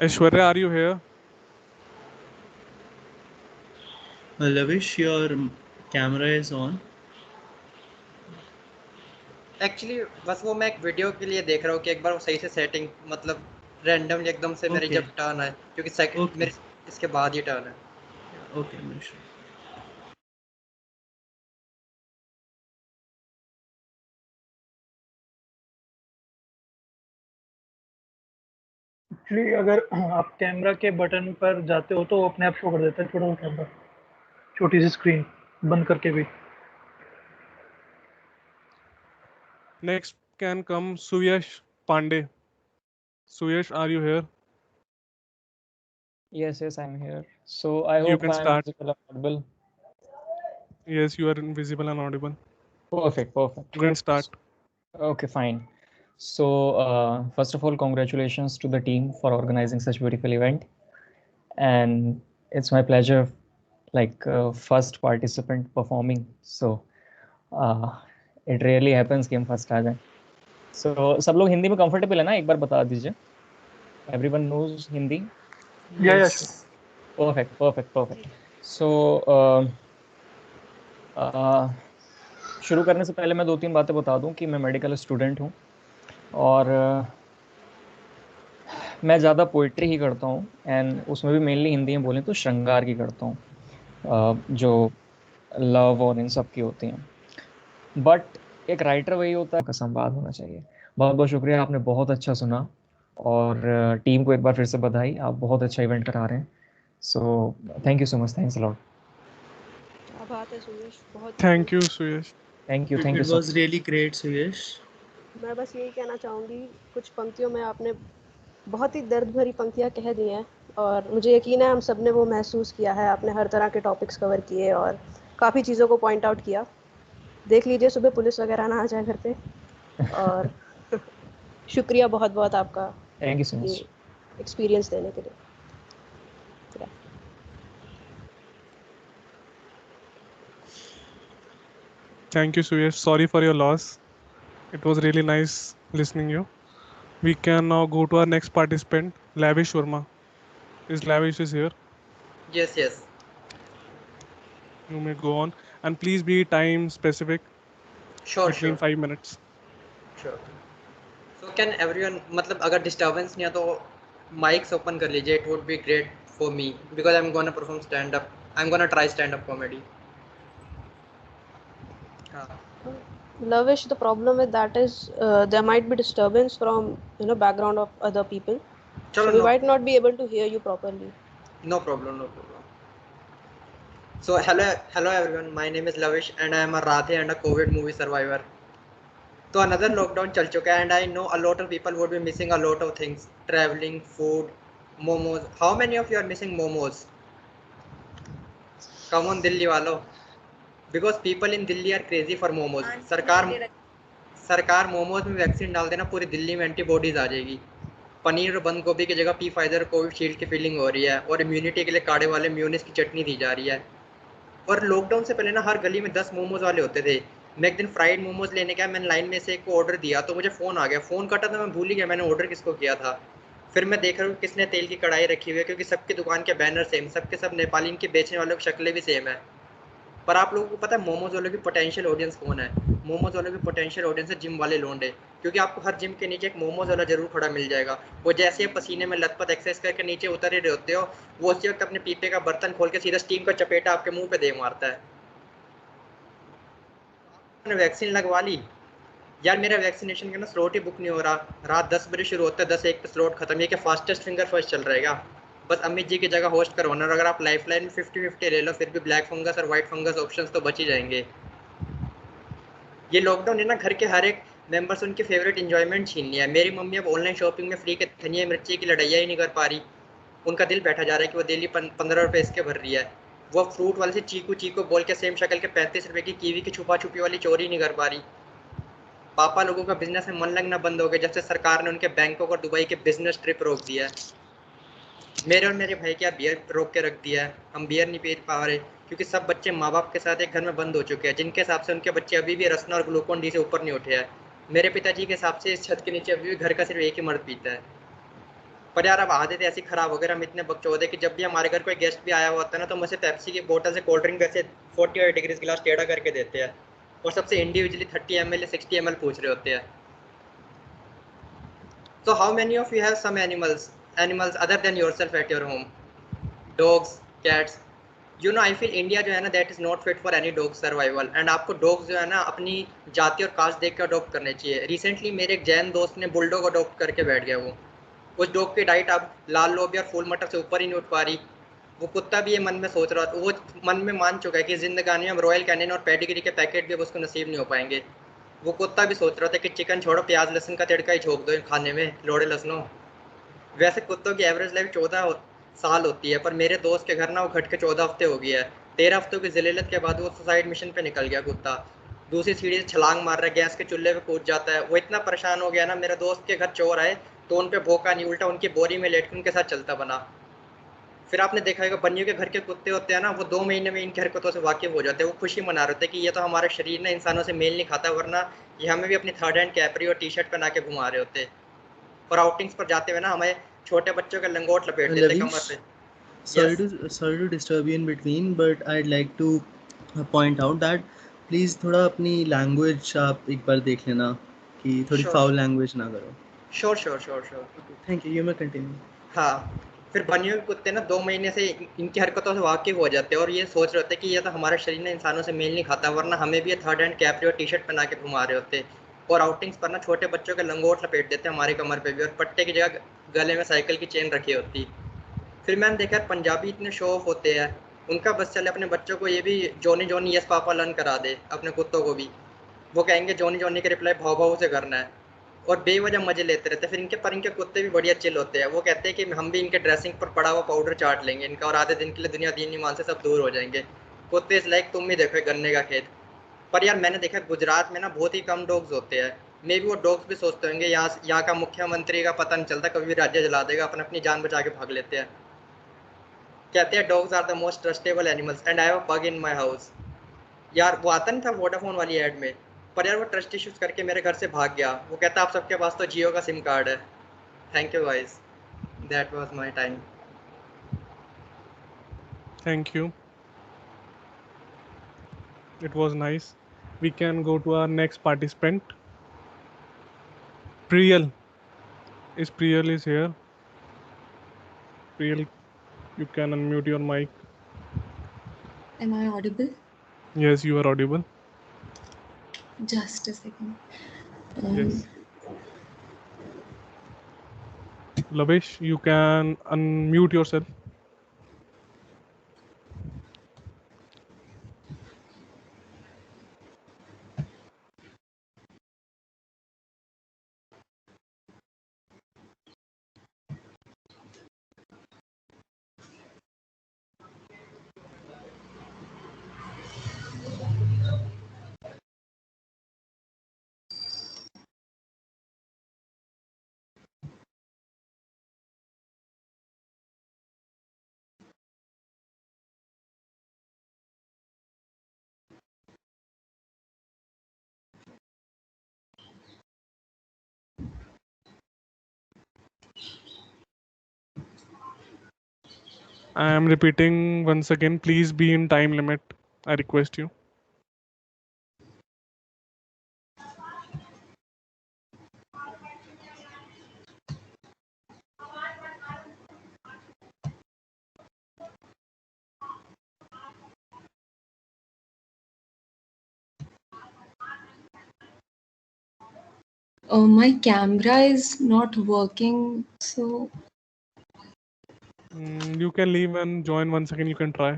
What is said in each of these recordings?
Aishwarya, are you here? Lavish, your camera is on. Actually बस वो मैं एक वीडियो के लिए देख रहा हूँ कि एक बार वो सही से सेटिंग मतलब रैंडमली एकदम से मेरी Okay. जब टर्न है क्योंकि सेकंड Okay. मेरे इसके बाद ही टर्न है। Okay, no issue. एक्चुअली अगर आप कैमरा के बटन पर जाते हो तो वो अपने आप शो कर देता है छोटा सा कैमरा, छोटी सी स्क्रीन बंद करके भी। Next can come Suyash Pandey. Suyash, are you here? Yes, I'm here. So I You hope can I'm start. visible and audible. Yes, you are invisible and audible. Perfect. You can start. Okay, fine. So first of all, congratulations to the team for organizing such beautiful event, and it's my pleasure, like first participant performing. So it really happens कि हम first आ जाएं. So सब लोग हिंदी में comfortable है ना? एक बार बता दीजिए. Everyone knows Hindi? या Perfect. So शुरू करने से पहले मैं 2-3 बातें बता दूं कि मैं मेडिकल स्टूडेंट हूं और मैं ज़्यादा पोइट्री ही करता हूं एंड उसमें भी मेनली हिंदी में बोलें तो श्रृंगार की करता हूं, जो लव और इन सब की होती हैं। बट एक राइटर वही होता है का संवाद होना चाहिए। बहुत बहुत शुक्रिया, आपने बहुत अच्छा सुना और टीम को एक बार फिर से बधाई, आप बहुत अच्छा इवेंट करा रहे हैं। So thank you so much, thanks a lot. क्या बात है सुयश, बहुत Thank you, Suyash. Thank you It so was really great, Suyash. मैं बस यही कहना चाहूँगी, कुछ पंक्तियों में आपने बहुत ही दर्द भरी पंक्तियाँ कह दी हैं और मुझे यकीन है हम सब ने वो महसूस किया है। आपने हर तरह के टॉपिक्स कवर किए और काफ़ी चीज़ों को पॉइंट आउट किया। देख लीजिए सुबह पुलिस वगैरह ना आ जाए घर पे। और शुक्रिया बहुत बहुत आपका थैंक यू सो ये मच। एक्सपीरियंस देने के लिए। Thank you, Suyash. Sorry for your loss. It was really nice listening you. We can now go to our next participant, Lavish Sharma. Lavish is here. Yes yes You may go on and please be time specific sure between 5 minutes. Sure. So can everyone मतलब अगर disturbance नहीं है तो mics open कर लीजिए। It would be great for me because I am gonna perform stand up. I am gonna try stand up comedy. हाँ Lavish, the problem with that is there might be disturbance from background of other people, चलो so we know might not be able to hear you properly. No problem. So hello everyone. My name is Lavish and I am a Radhe and a COVID movie survivor. So another lockdown चल चुका है and I know a lot of people would be missing a lot of things. Traveling, food, momos. How many of you are missing momos? Come on Delhi वालों. Because people in Delhi are crazy for momos. सरकार मोमोज में vaccine डाल देना, पूरी दिल्ली में antibodies आ जाएगी। पनीर और बंद गोभी की जगह पी फाइजर कोविशील्ड की फीलिंग हो रही है और इम्यूनिटी के लिए काढ़े वाले म्यूनिस की चटनी दी जा रही है। और लॉकडाउन से पहले ना हर गली में 10 मोमोज वाले होते थे। मैं एक दिन फ्राइड मोमोज लेने गया, मैंने लाइन में से एक को ऑर्डर दिया तो मुझे फ़ोन आ गया। फ़ोन कटा तो मैं भूल ही गया मैंने ऑर्डर किसको किया था। फिर मैं देख रहा हूँ किसने तेल की कढ़ाई रखी हुई है, क्योंकि सबकी दुकान के बैनर सेम, सबके सब नेपाली, इनके बेचने वालों की शक्लें भी सेम है। पर आप लोगों को पता है मोमोज वालों की पोटेंशियल ऑडियंस कौन है? मोमोज वालों की पोटेंशियल ऑडियंस है जिम वाले लोंडे, क्योंकि आपको हर जिम के नीचे एक मोमोज वाला जरूर खड़ा मिल जाएगा। वो जैसे पसीने में लथपथ एक्सरसाइज करके नीचे उतर ही रहे होते हो, वो उसी वक्त अपने पीपे का बर्तन खोल के सीधा स्टीम का चपेटा आपके मुंह पे दे मारता है। मैंने वैक्सीन लगवा ली यार, मेरा वैक्सीनेशन का ना स्लॉट ही बुक नहीं हो रहा। रात 10 बजे शुरू होता है, 10:01 पे स्लॉट खत्म। ये क्या फास्टेस्ट फिंगर फर्स्ट चल रहेगा? बस अमित जी की जगह होस्ट करवाना। और अगर आप लाइफ लाइन में 50-50 ले लो फिर भी ब्लैक फंगस और वाइट फंगस ऑप्शंस तो बच ही जाएंगे। ये लॉकडाउन है ना, घर के हर एक मेंबर से उनकी फेवरेट इंजॉयमेंट छीन लिया है। मेरी मम्मी अब ऑनलाइन शॉपिंग में फ्री के धनिया मिर्ची की लड़ाइयाँ ही नहीं कर पा रही। उनका दिल बैठा जा रहा है कि वो डेली 15 रुपये इसके भर रही है। वो फ्रूट वाले से चीकू चीकू बोल के सेम शक्ल के 35 रुपये की कीवी की छुपा छुपी वाली चोरी नहीं कर पा रही। पापा लोगों का बिजनेस में मन लगना बंद हो गया जब से सरकार ने उनके बैंकों और दुबई के बिजनेस ट्रिप रोक दिया है। मेरे और मेरे भाई क्या बियर रोक के रख दिया है। हम बियर नहीं पी पा रहे क्योंकि सब बच्चे माँ बाप के साथ एक घर में बंद हो चुके हैं, जिनके हिसाब से उनके बच्चे अभी भी रसना और ग्लूकोन डी से ऊपर नहीं उठे हैं। मेरे पिताजी के हिसाब से इस छत के नीचे अभी भी घर का सिर्फ एक ही मर्द पीता है। पर यार अब आदत ऐसी खराब हो गई, हम इतने बकचोदे कि जब भी हमारे घर कोई गेस्ट भी आया हुआ होता है ना, तो मुझे पेप्सी की बोतल से कोल्ड ड्रिंक ऐसे 48 डिग्री गिलास टेढ़ा करके देते हैं, और सबसे इंडिविजुअली 30 ml या 60 ml पूछ रहे होते हैं. So how many of you have some animals other than yourself at your home? Dogs, cats. I feel India जो है ना, that is not fit for any dog survival. And आपको dogs जो है ना अपनी जाति और कास्ट देख के अडॉप्ट करने चाहिए. रिसेंटली मेरे एक जैन दोस्त ने बुलडॉग अडॉप्ट करके बैठ गया. वो उस डॉग की डाइट अब लाल लोबिया और फूल मटर से ऊपर ही नहीं उठ पा रही. वो कुत्ता भी ये मन में सोच रहा था, वो मन में मान चुका है कि जिंदगानी में हम रॉयल कैनिन और पेडिग्री के पैकेट भी अब उसको नसीब नहीं हो पाएंगे. वो कुत्ता भी सोच रहा था कि चिकन छोड़ो, प्याज लहसुन का तिड़का ही झोंक दो खाने में, लोड़े लहसुनों. वैसे कुत्तों की एवरेज लाइफ 14 साल होती है, पर मेरे दोस्त के घर ना वो घट के 14 हफ्ते हो गया है. 13 हफ्तों की ज़िल्लत के बाद वो सुसाइड मिशन पे निकल गया कुत्ता. दूसरी सीढ़ी से छलांग मार रहा है, गैस के चूल्हे पे कूद जाता है. वो इतना परेशान हो गया ना, मेरे दोस्त के घर चोर आए तो उन पे भोंका नहीं, उल्टा उनकी बोरी में लेट के उनके साथ चलता बना. फिर आपने देखा होगा बनियों के घर के कुत्ते होते हैं ना, वो 2 महीने में इनकी हरकतों से वाकिफ हो जाते हैं. वो खुशी मना रहे थे कि ये तो हमारा शरीर ना इंसानों से मेल नहीं खाता, वरना ये हमें भी अपनी थर्ड हैंड कैपरी और टी शर्ट पहना के घुमा रहे होते. और आउटिंग्स पर जाते हुए ना हमें छोटे बच्चों के लंगोट लपेट देते कमर Lavish, पे. sorry to disturb you in between, but I'd like to point out that please थोड़ा अपनी language आप एक बार देख लेना कि थोड़ी श्योर foul language ना करो. Sure sure sure sure. Okay, thank you. You may continue. हाँ, फिर बनियों के कुत्ते ना 2 महीने से इनकी हरकतों से वाकिफ हो जाते हैं, और ये सोच रहे होते कि ये तो हमारा शरीर ना इंसानों से मेल नहीं खाता, वरना हमें भी ये थर्ड हैंड कैपरी और टी शर्ट पहना के घुमा रहे होते. और आउटिंग्स पर ना छोटे बच्चों के लंगोट लपेट देते हमारी कमर पे भी, और पट्टे की जगह गले में साइकिल की चेन रखी होती. फिर मैंने देखा पंजाबी इतने शो ऑफ होते हैं, उनका बस चले अपने बच्चों को ये भी Johnny Johnny yes papa learn करा दे, अपने कुत्तों को भी. वो कहेंगे जॉनी जॉनी के रिप्लाई भाव भाव से करना है, और बेवजह मजे लेते रहते हैं. फिर इनके कुत्ते भी बढ़िया चिल होते हैं. वो कहते हैं कि हम भी इनके ड्रेसिंग पर पड़ा हुआ पाउडर चाट लेंगे इनका, और आधे दिन के लिए दुनिया दीन ईमान से सब दूर हो जाएंगे. कुत्ते इस लाइक तुम भी देखो गन्ने का खेत. पर यार मैंने देखा गुजरात में ना बहुत ही कम डॉग्स होते हैं. मे भी वो डॉग्स भी सोचते होंगे यहाँ का मुख्यमंत्री का पता नहीं चलता, कभी भी राज्य जला देगा, अपन अपनी जान बचा के भाग लेते हैं. कहते हैं dogs are the most trustable animals and I have a pug in my house. यार वो आता नहीं था वोडाफोन वाली ऐड में, पर यार वो ट्रस्ट इश्यूज करके मेरे घर से भाग गया. वो कहता आप सबके पास तो जियो का सिम कार्ड है. Thank you guys, that was my time. Thank you. It was nice. We can go to our next participant. Priyal. Priyal is here. Priyal, you can unmute your mic. Am I audible? Yes, you are audible. Just a second. Yes. Lavish, you can unmute yourself. I am repeating once again, please be in time limit. I request you. My camera is not working, so You can leave and join once again. You can try.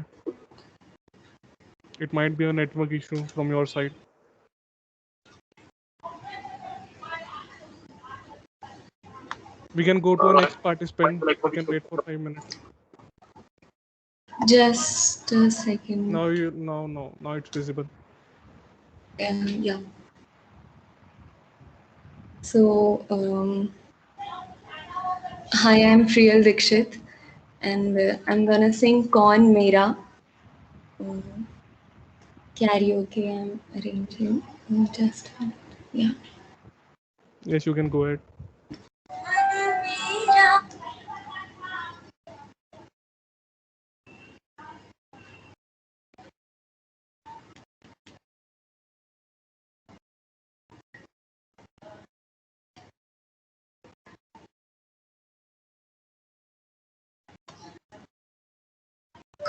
It might be a network issue from your side. We can go to our next participant. We can wait for 5 minutes. just a second. Now it's visible. Yeah. So, hi, I'm Priyal Dikshit, and I'm gonna sing Kaun Mera karaoke. I'm arranging. Just yeah. Yes, you can go ahead.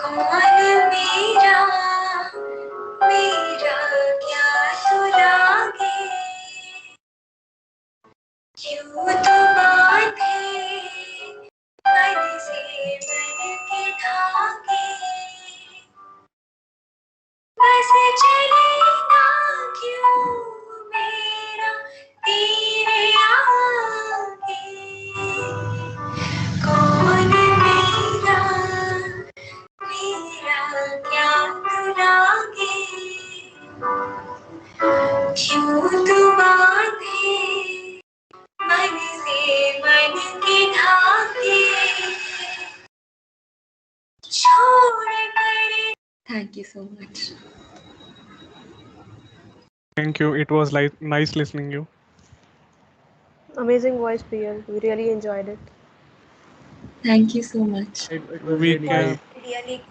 कौन मेरा मेरा क्या तू लागे, क्यों तू बांधे मन से मन के धागे, बस चलेगा क्यों मेरा तेरे आगे, कौन मेरा मेरा क्या तू लागे, क्यों तू बांधे मन से मन के धागे, छोड़ कर। Thank you so much. Thank you. It was like nice listening you. Amazing voice, Priyal. We really enjoyed it. Thank you so much. It was We really can- great. Really.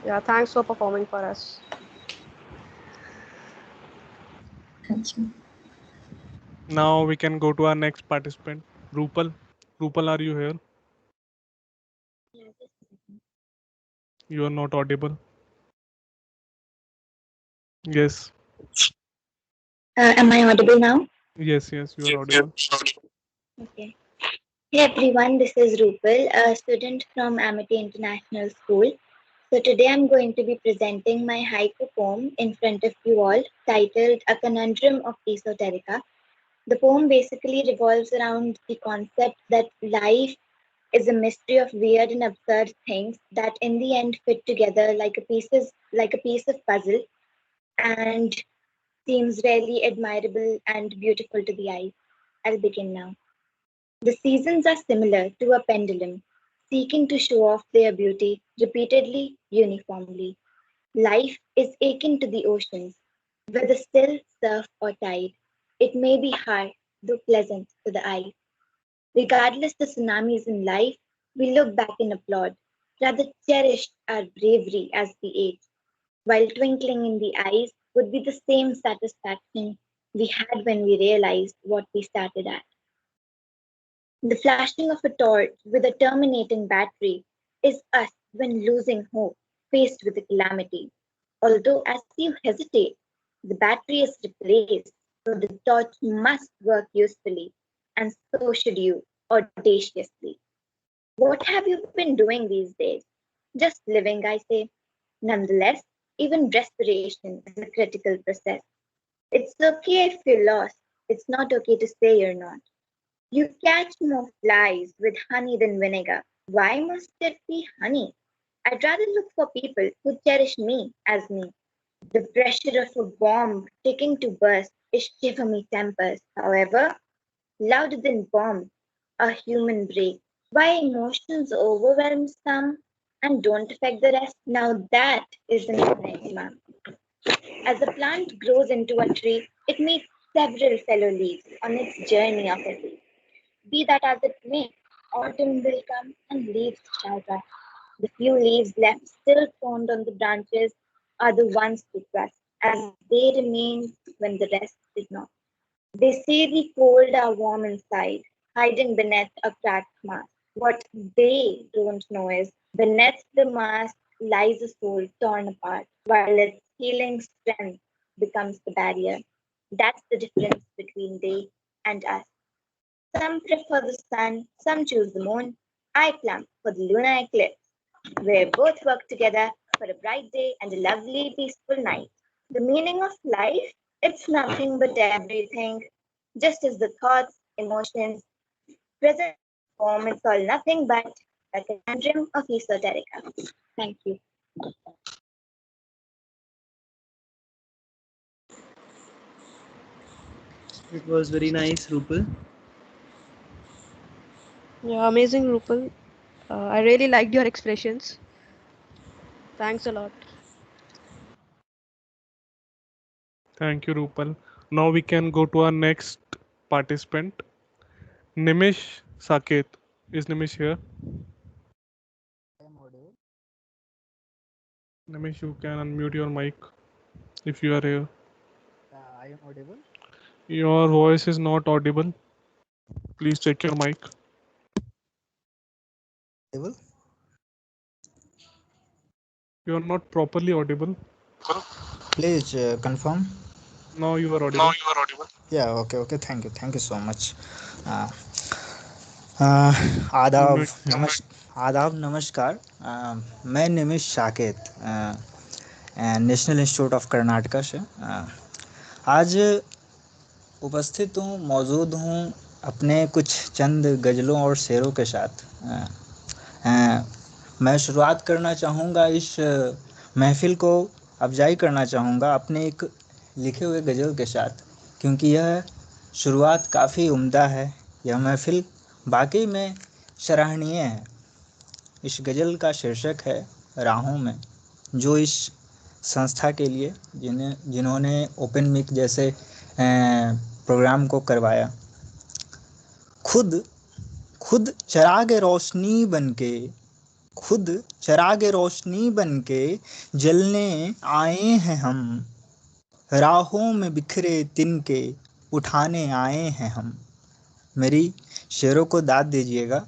Yeah, thanks for performing for us. Thank you. Now we can go to our next participant, Rupal. Rupal, are you here? You are not audible. Yes. Am I audible now? Yes, you are audible. Okay. Hey everyone, this is Rupal, a student from Amity International School. So today I'm going to be presenting my haiku poem in front of you all, titled A Conundrum of Esoterica. The poem basically revolves around the concept that life is a mystery of weird and absurd things that in the end fit together like a piece of puzzle and seems really admirable and beautiful to the eye. I'll begin now. The seasons are similar to a pendulum, seeking to show off their beauty repeatedly, uniformly. Life is akin to the oceans, whether still, surf, or tide. It may be hard, though pleasant to the eye. Regardless the tsunamis in life, we look back and applaud, rather cherish our bravery as we age, while twinkling in the eyes would be the same satisfaction we had when we realized what we started at. The flashing of a torch with a terminating battery is us when losing hope, faced with a calamity. Although, as you hesitate, the battery is replaced, so the torch must work usefully, and so should you, audaciously. What have you been doing these days? Just living, I say. Nonetheless, even respiration is a critical process. It's okay if you're lost. It's not okay to say you're not. You catch more flies with honey than vinegar. Why must it be honey? I'd rather look for people who cherish me as me. The pressure of a bomb ticking to burst is shiver me tempers. However, louder than bomb, a human break. Why emotions overwhelm some and don't affect the rest? Now that is an enigma. As a plant grows into a tree, it meets several fellow leaves on its journey of a week. Be that as it may, autumn will come and leaves shall rust. The few leaves left still throned on the branches are the ones to trust, as they remained when the rest did not. They say the cold are warm inside, hiding beneath a cracked mask. What they don't know is beneath the mask lies a soul torn apart, while its healing strength becomes the barrier. That's the difference between they and us. Some prefer the sun, some choose the moon. I plumb for the lunar eclipse, where both work together for a bright day and a lovely, peaceful night. The meaning of life? It's nothing but everything, just as the thoughts, emotions, present form, it's all nothing but a conundrum of esoterica. Thank you. It was very nice, Rupal. Yeah, amazing, Rupal. I really liked your expressions. Thanks a lot. Thank you, Rupal. Now we can go to our next participant, Nimish Saket. Is Nimish here? Nimish, you can unmute your mic if you are here. I am audible. Your voice is not audible. Please check your mic. Audible. You are not properly audible. Please confirm. Now you are audible. Yeah, okay. Thank you so much. Uh, आदाब नमस्कार. मैं Nimish Saket national institute of Karnataka से आज उपस्थित हूँ, मौजूद हूँ अपने कुछ चंद गज़लों और शेरों के साथ. मैं शुरुआत करना चाहूँगा, इस महफ़िल को अफजाई करना चाहूँगा अपने एक लिखे हुए गज़ल के साथ, क्योंकि यह शुरुआत काफ़ी उम्दा है. यह महफ़िल वाकई में सराहनीय है. इस गज़ल का शीर्षक है राहों में, जो इस संस्था के लिए जिन्होंने ओपन मिक जैसे प्रोग्राम को करवाया. खुद चराग रोशनी बनके जलने आए हैं हम, राहों में बिखरे तिनके उठाने आए हैं हम. मेरी शेरों को दाद दीजिएगा.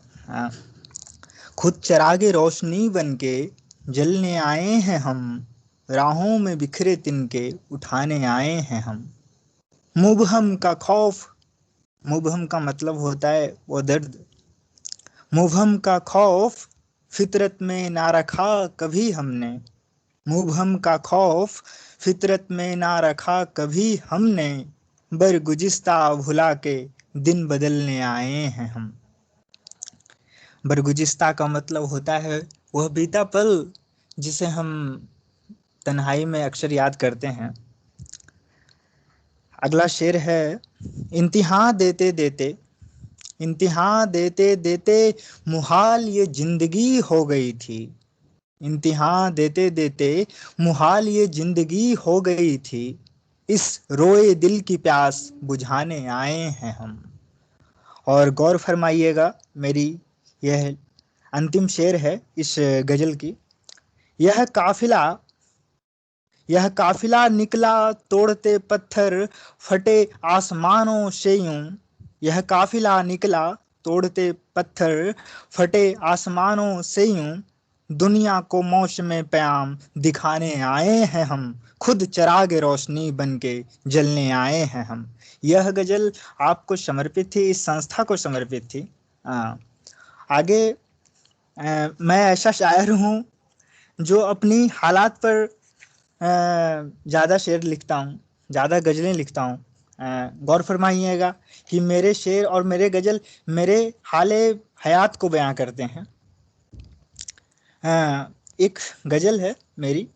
खुद चरागे रोशनी बनके जलने आए हैं हम, राहों में बिखरे तिनके उठाने आए हैं हम. मुबहम का मतलब होता है वो दर्द. मुबहम का खौफ फितरत में ना रखा कभी हमने. मुबहम का खौफ फितरत में ना रखा कभी हमने, बरगुजिस्ता भुला के दिन बदलने आए हैं हम. बरगुजिस्ता का मतलब होता है वह बीता पल जिसे हम तन्हाई में अक्सर याद करते हैं. अगला शेर है, इम्तिहान देते देते मुहाल ये जिंदगी हो गई थी. इम्तिहान देते मुहाल ये जिंदगी हो गई थी, इस रोए दिल की प्यास बुझाने आए हैं हम. और गौर फरमाइएगा, मेरी यह अंतिम शेर है इस गज़ल की. यह काफिला निकला तोड़ते पत्थर फटे आसमानों से यूं. यह काफिला निकला तोड़ते पत्थर फटे आसमानों से यूं, दुनिया को मौसम प्याम दिखाने आए हैं हम. खुद चराग रोशनी बनके जलने आए हैं हम. यह गज़ल आपको समर्पित थी, इस संस्था को समर्पित थी. आगे मैं ऐसा शायर हूँ जो अपनी हालात पर ज़्यादा शेर लिखता हूँ, ज़्यादा गज़लें लिखता हूँ. गौर फरमाइएगा कि मेरे शेर और मेरे गज़ल मेरे हाले हयात को बयां करते हैं. एक गज़ल है मेरी,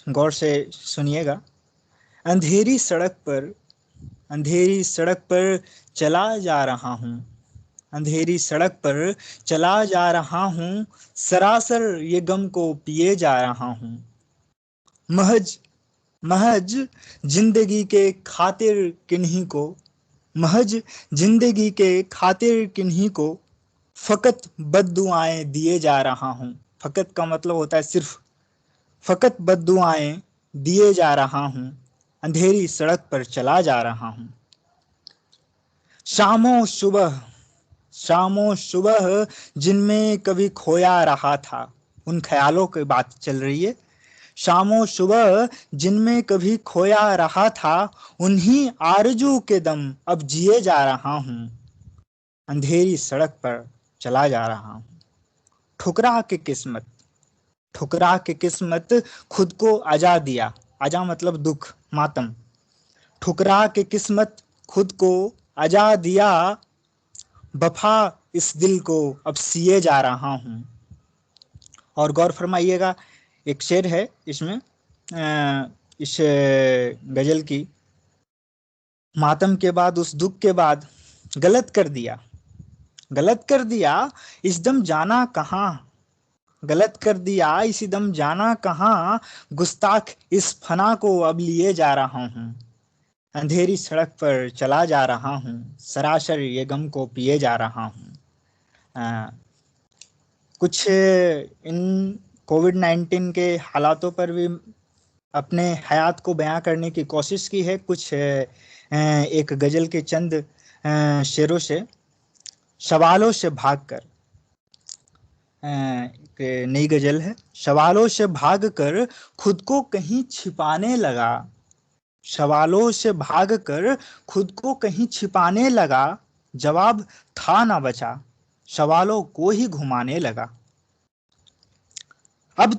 गौर से सुनिएगा. अंधेरी सड़क पर चला जा रहा हूँ. अंधेरी सड़क पर चला जा रहा हूँ, सरासर ये गम को पिए जा रहा हूँ. महज जिंदगी के खातिर किन्हीं को फ़कत बद्दुआएं दिए जा रहा हूँ. फ़कत का मतलब होता है सिर्फ. फ़कत बद्दुआएं दिए जा रहा हूँ, अंधेरी सड़क पर चला जा रहा हूँ. शामों सुबह जिनमें कभी खोया रहा था, उन ख्यालों की बात चल रही है. शामों सुबह जिनमें कभी खोया रहा था, उन्हीं आरजू के दम अब जिए जा रहा हूँ, अंधेरी सड़क पर चला जा रहा हूँ. ठुकरा के किस्मत खुद को अजा दिया. अजा मतलब दुख, मातम. ठुकरा के किस्मत खुद को अजा दिया, वफा इस दिल को अब सिए जा रहा हूँ. और गौर फरमाइएगा, एक शेर है इसमें, इस गज़ल की. मातम के बाद, उस दुख के बाद, गलत कर दिया इस दम जाना कहाँ, गुस्ताख इस फना को अब लिए जा रहा हूँ. अंधेरी सड़क पर चला जा रहा हूँ, सरासर ये गम को पिए जा रहा हूँ. कुछ इन कोविड-19 के हालातों पर भी अपने हयात को बयां करने की कोशिश की है. कुछ एक गज़ल के चंद शेरों से. सवालों से भागकर एक नई गजल है। सवालों से भागकर खुद को कहीं छिपाने लगा, सवालों से भागकर खुद को कहीं छिपाने लगा, जवाब था ना बचा, सवालों को ही घुमाने लगा। अब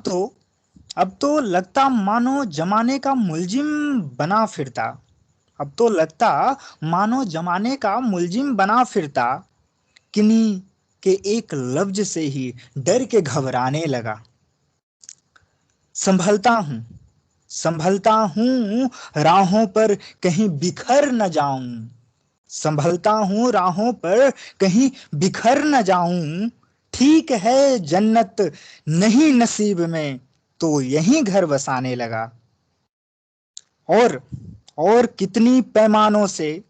तो लगता मानो जमाने का मुलजिम बना फिरता, अब तो लगता मानो जमाने का मुलजिम बना फिरता, किन्हीं के एक लफ्ज से ही डर के घबराने लगा। संभलता हूँ राहों पर कहीं बिखर न जाऊं, संभलता हूँ राहों पर कहीं बिखर न जाऊं, ठीक है जन्नत नहीं नसीब में तो यहीं घर बसाने लगा। और कितनी पैमानों से,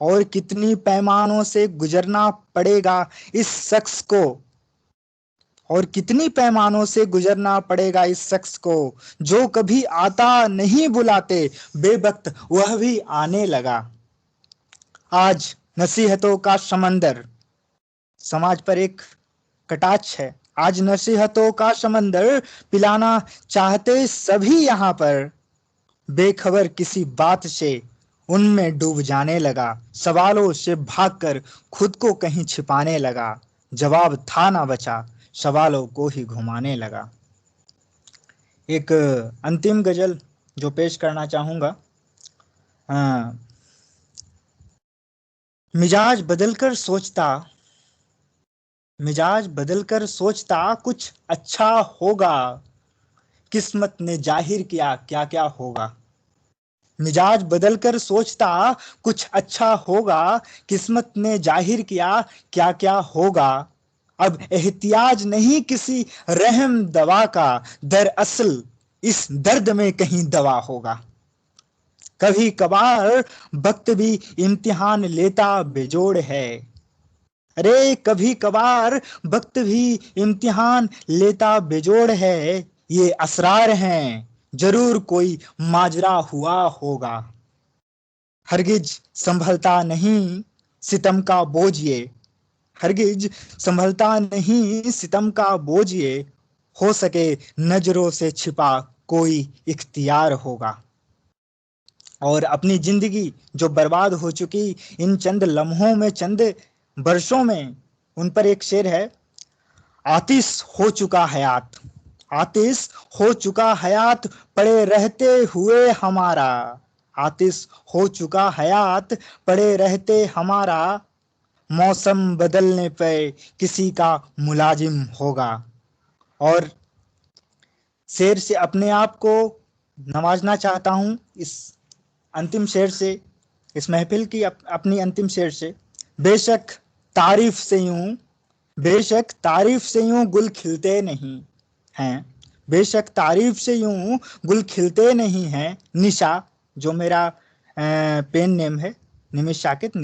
और कितनी पैमानों से गुजरना पड़ेगा इस शख्स को, और कितनी पैमानों से गुजरना पड़ेगा इस शख्स को, जो कभी आता नहीं बुलाते बेवक्त वह भी आने लगा। आज नसीहतों का समंदर समाज पर एक कटाक्ष है, आज नसीहतों का समंदर पिलाना चाहते सभी यहाँ पर, बेखबर किसी बात से उनमें डूब जाने लगा, सवालों से भागकर खुद को कहीं छिपाने लगा, जवाब था ना बचा, सवालों को ही घुमाने लगा। एक अंतिम गजल जो पेश करना चाहूंगा। मिजाज बदलकर सोचता कुछ अच्छा होगा, किस्मत ने जाहिर किया क्या क्या होगा। मिजाज बदलकर सोचता कुछ अच्छा होगा, किस्मत ने जाहिर किया क्या क्या होगा। अब एहतियाज नहीं किसी रहम दवा का, दरअसल इस दर्द में कहीं दवा होगा। कभी कभार वक्त भी इम्तिहान लेता बेजोड़ है, अरे कभी कभार वक्त भी इम्तिहान लेता बेजोड़ है, ये असरार हैं जरूर कोई माजरा हुआ होगा। हरगिज संभलता नहीं सितम का बोझ ये, हरगिज संभलता नहीं सितम का बोझ ये, हो सके नजरों से छिपा कोई इख्तियार होगा। और अपनी जिंदगी जो बर्बाद हो चुकी इन चंद लम्हों में, चंद वर्षों में, उन पर एक शेर है। आतिश हो चुका हयात, आतिश हो चुका हयात पड़े रहते हुए हमारा, आतिश हो चुका हयात पड़े रहते हमारा, मौसम बदलने पे किसी का मुलाजिम होगा। और शेर से अपने आप को नवाजना चाहता हूँ इस अंतिम शेर से, इस महफिल की अपनी अंतिम शेर से। बेशक तारीफ से यूं गुल खिलते नहीं हैं, बेशक तारीफ से यूं गुल खिलते नहीं हैं, निशा जो मेरा पेन नेम है, निमिष शाकित,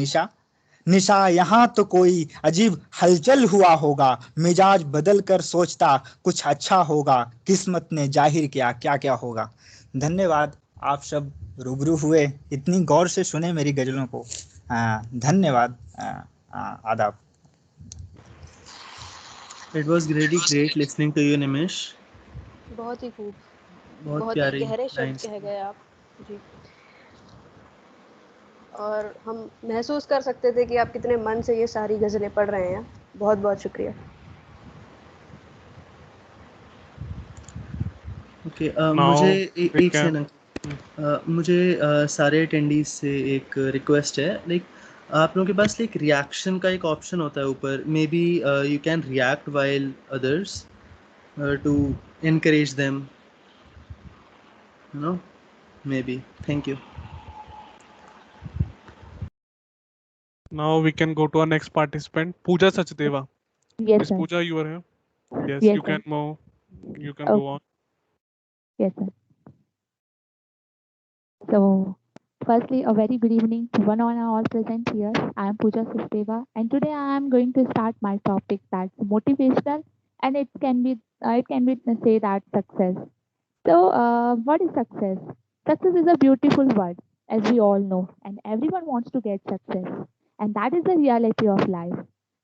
निशा यहाँ तो कोई अजीब हलचल हुआ होगा, मिजाज बदल कर सोचता कुछ अच्छा होगा, किस्मत ने जाहिर किया क्या क्या होगा। धन्यवाद, आप सब रूबरू हुए, इतनी गौर से सुने मेरी गजलों को, धन्यवाद, आदाब। It was really great listening to you, निमिष। बहुत ही खूब, बहुत बहुत ही प्यारी गहरे शब्द lines कह थी। गए आप जी। और हम महसूस कर सकते थे कि आप कितने मन से ये सारी गज़लें पढ़ रहे हैं। बहुत बहुत शुक्रिया। ओके, Now मुझे we एक can. सेकंड, मुझे सारे अटेंडीज से एक रिक्वेस्ट है, लाइक आप लोगों के पास एक रिएक्शन का एक ऑप्शन होता है ऊपर, maybe you can react while others to encourage them, you know, maybe. Thank you. Now we can go to our next participant, Pooja Sachdeva. Yes, Miss sir. Pooja, you are here. Yes, Yes, you sir. can move. You can go on. Yes, sir. So, firstly, a very good evening to one and all present here. I am Pooja Sachdeva, and today I am going to start my topic that's motivational, and it can be say that success. So, what is success? Success is a beautiful word, as we all know, and everyone wants to get success, and that is the reality of life.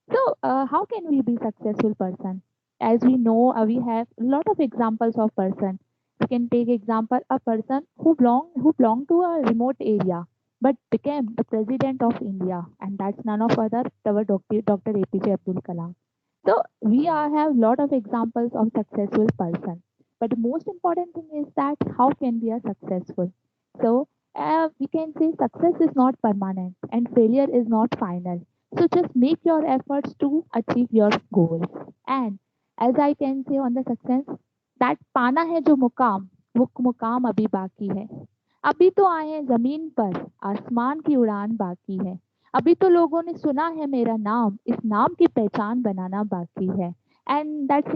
So, how can we be successful person? as we know, we have a lot of examples of person. We can take example a person who belonged to a remote area but became the president of India, and that's none of other our Dr. APJ Abdul Kalam. So we have lot of examples of successful person, but the most important thing is that how can we are successful. So we can say success is not permanent and failure is not final. So just make your efforts to achieve your goals. And as I can say on the success, that पाना है जो मुकाम वो मुकाम अभी बाकी है. अभी तो आए हैं जमीन पर, आसमान की उड़ान बाकी है. अभी तो लोगों ने सुना है मेरा नाम, इस नाम की पहचान बनाना बाकी है. And that's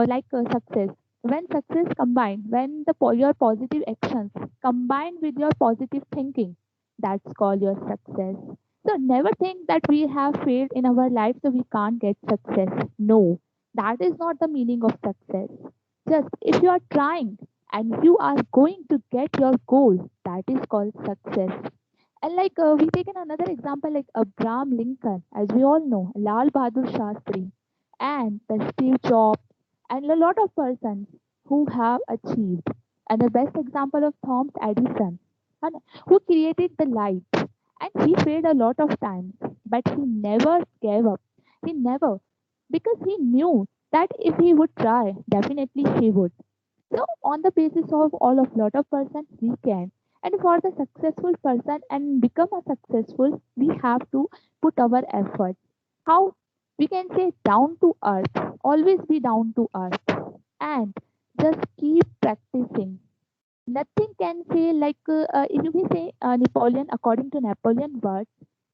like success. When success combined, when your positive actions combined with your positive thinking, that's called your success. So never think that we have failed in our life so we can't get success. No, that is not the meaning of success. Just if you are trying and you are going to get your goal, that is called success. And like we take another example like Abraham Lincoln, as we all know, Lal Bahadur Shastri, and the Steve Jobs, and a lot of persons who have achieved. And the best example of Thomas Edison, and who created the light. And he failed a lot of times, but he never gave up. He never, because he knew that if he would try, definitely he would. So on the basis of all of lot of persons, we can. And for the successful person and become a successful, we have to put our effort. How? We can say down to earth. Always be down to earth. And just keep practicing. Nothing can say like if we say Napoleon, according to Napoleon words,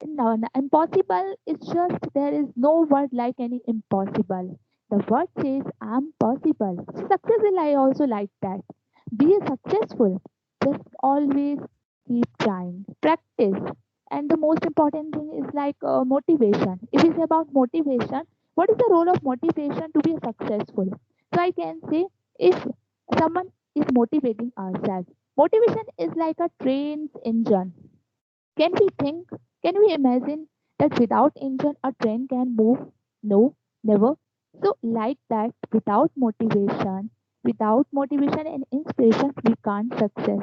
no, impossible is just there is no word like any impossible. The word says I'm possible. So success is I also like that. Be successful. Just always keep trying. Practice. And the most important thing is like motivation. If it's about motivation, what is the role of motivation to be successful? So I can say if someone is motivating ourselves, motivation is like a train's engine. Can we think, can we imagine that without engine a train can move? No, never. So, like that, without motivation and inspiration, we can't success.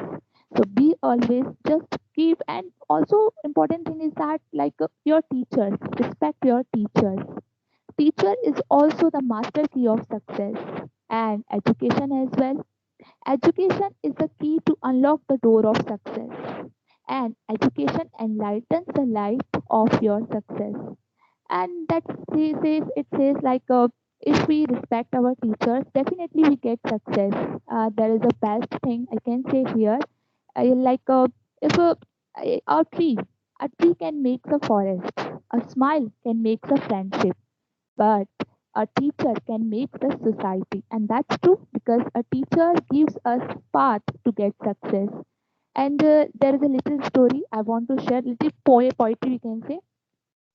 So, be always just keep, and also important thing is that like your teachers, respect your teachers. Teacher is also the master key of success, and education as well. Education is the key to unlock the door of success, and education enlightens the life of your success. And that says like if we respect our teachers, definitely we get success. There is a best thing I can say here. Like if a tree, a tree can make a forest. A smile can make a friendship, but a teacher can make the society, and that's true because a teacher gives us path to get success. And there is a little story I want to share, little poetry we can say.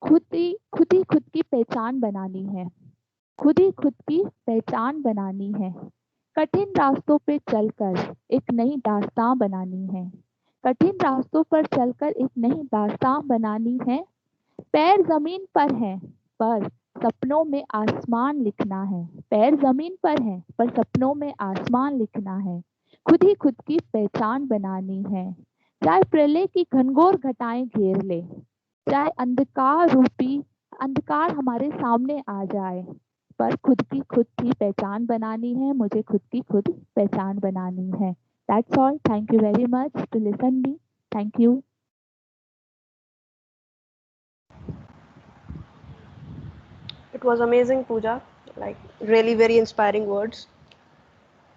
खुद ही खुद की पहचान बनानी है, खुद ही खुद की पहचान बनानी है, कठिन रास्तों पे चलकर एक नई दास्तां बनानी है, कठिन रास्तों पर चलकर एक नई दास्तां बनानी है, पैर जमीन पर हैं पर सपनों में आसमान लिखना है, पैर जमीन पर हैं पर सपनों में आसमान लिखना है, खुद ही खुद की पहचान बनानी है, चाहे प्रलय की घनघोर घटाएं घेर ले, चाहे अंधकार हमारे सामने आ जाए, पर खुद की खुद ही पहचान बनानी है, मुझे खुद की खुद पहचान बनानी है. That's all. Thank you very much to listen me. Thank you. It was amazing, Pooja. Like really very inspiring words.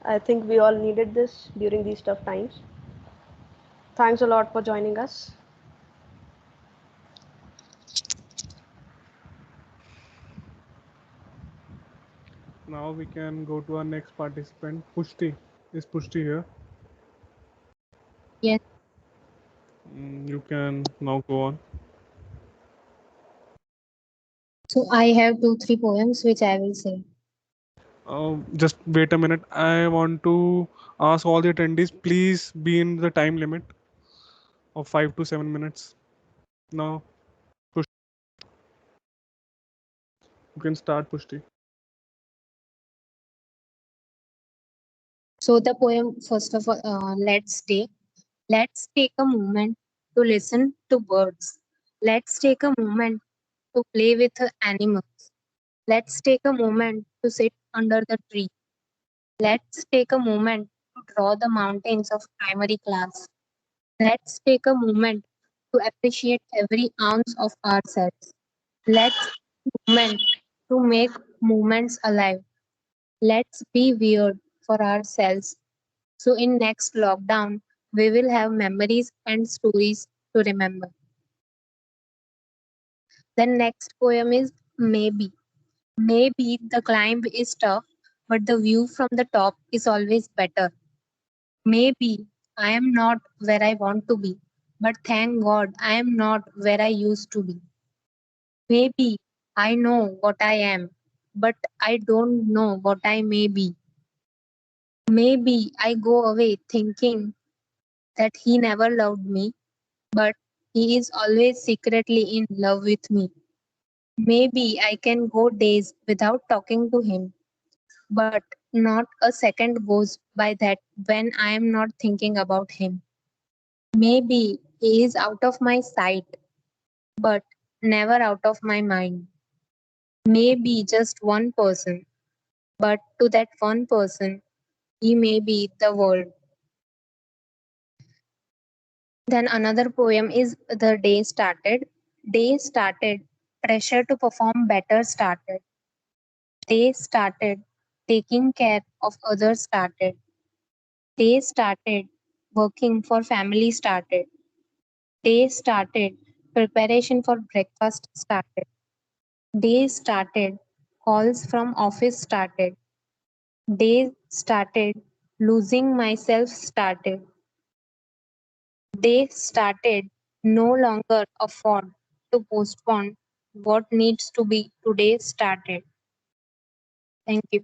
I think we all needed this during these tough times. Thanks a lot for joining us. Now we can go to our next participant, Pushti. Is Pushti here? Yes. You can now go on. So I have 2-3 poems which I will say. Just wait a minute. I want to ask all the attendees, please be in the time limit of 5 to 7 minutes. Now, Pushti. You can start, Pushti. So the poem, first of all, let's take a moment to listen to birds. Let's take a moment to play with animals. Let's take a moment to sit under the tree. Let's take a moment to draw the mountains of primary class. Let's take a moment to appreciate every ounce of ourselves. Let's take a moment to make moments alive. Let's be weird for ourselves. So in next lockdown, we will have memories and stories to remember. The next poem is Maybe. Maybe the climb is tough, but the view from the top is always better. Maybe I am not where I want to be, but thank God I am not where I used to be. Maybe I know what I am, but I don't know what I may be. Maybe I go away thinking that he never loved me, but he is always secretly in love with me. Maybe I can go days without talking to him, but not a second goes by that when I am not thinking about him. Maybe he is out of my sight, but never out of my mind. Maybe just one person, but to that one person, he may be the world. Then another poem is The Day Started. Day started, pressure to perform better started. Day started, taking care of others started. Day started, working for family started. Day started, preparation for breakfast started. Day started, calls from office started. Day started, losing myself started. They started no longer afford to postpone what needs to be today started. Thank you.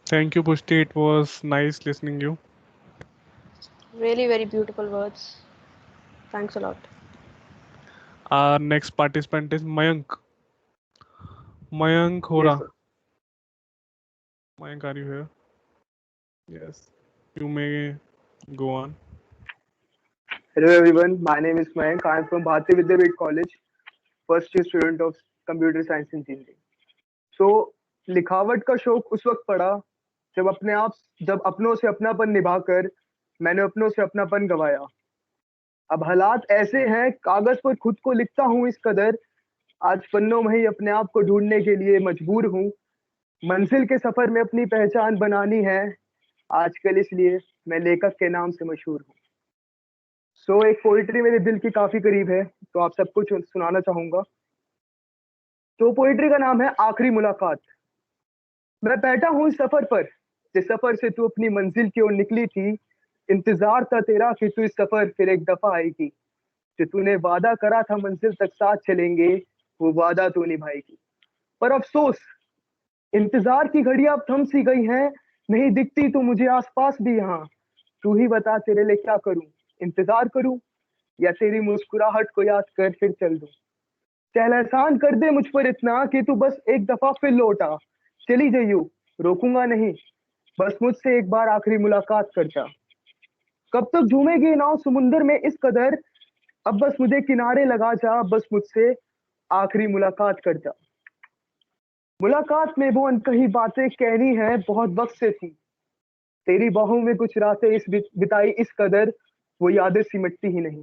Thank you, Pushti. It was nice listening you. Really very beautiful words. Thanks a lot. Our next participant is Mayank. Mayank Yes, Hora. sir. Mayank, are you here? Yes. You may go on. Hello everyone, my name is Mayank. I am from Bharati Vidyapeeth College, first year student of Computer Science Engineering. So लिखावट का शौक उस वक्त पड़ा जब अपनों से अपनापन निभाकर मैंने अपनों से अपनापन गवाया. अब हालात ऐसे हैं, कागज पर खुद को लिखता हूँ इस कदर, आज पन्नों में ही अपने आप को ढूंढने के लिए मजबूर हूँ. मंजिल के सफर में अपनी पहचान बनानी है, आजकल इसलिए मैं लेखक के नाम से मशहूर हूँ. सो एक पोइट्री मेरे दिल के काफी करीब है, तो आप सबको सुनाना चाहूंगा. तो पोइट्री का नाम है आखिरी मुलाकात. मैं बैठा हूँ इस सफर पर, जिस सफर से तू अपनी मंजिल की ओर निकली थी. इंतजार था तेरा कि तू इस सफर फिर एक दफा आएगी. जो तूने वादा करा था मंजिल तक साथ चलेंगे, वो वादा तू निभाएगी. पर अफसोस, इंतजार की घड़ी अब थम सी गई है, नहीं दिखती तू मुझे आसपास भी यहाँ. तू ही बता तेरे लिए क्या करूं, इंतजार करूं या तेरी मुस्कुराहट को याद कर फिर चल दूं. चल एहसान कर दे मुझ पर इतना कि तू बस एक दफा फिर लौटा. चली जाइयो, रोकूंगा नहीं, बस मुझसे एक बार आखिरी मुलाकात कर जा. कब तक झूमेगी नाव समुंदर में इस कदर, अब बस मुझे किनारे लगा जा, बस मुझसे आखिरी मुलाकात कर जा. मुलाकात में वो अनकही बातें कहनी है बहुत वक्त से थी. तेरी बाहों में कुछ रातें इस बिताई इस कदर, वो यादें सिमटती ही नहीं.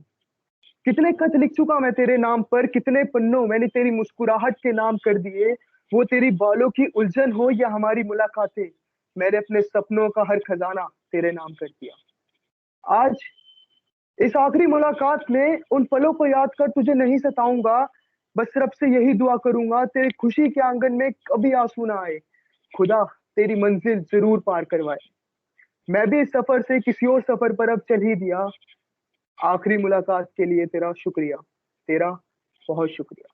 कितने खत लिख चुका मैं तेरे नाम पर, कितने पन्नों मैंने तेरी मुस्कुराहट के नाम कर दिए. वो तेरी बालों की उलझन हो या हमारी मुलाकातें, मैंने अपने सपनों का हर खजाना तेरे नाम कर दिया. आज इस आखिरी मुलाकात में उन पलों को याद कर तुझे नहीं सताऊंगा. बस रब से यही दुआ करूंगा तेरी खुशी के आंगन में कभी आंसू ना आए. खुदा तेरी मंजिल जरूर पार करवाए. मैं भी इस सफर से किसी और सफर पर अब चल ही दिया. आखिरी मुलाकात के लिए तेरा शुक्रिया, तेरा बहुत शुक्रिया.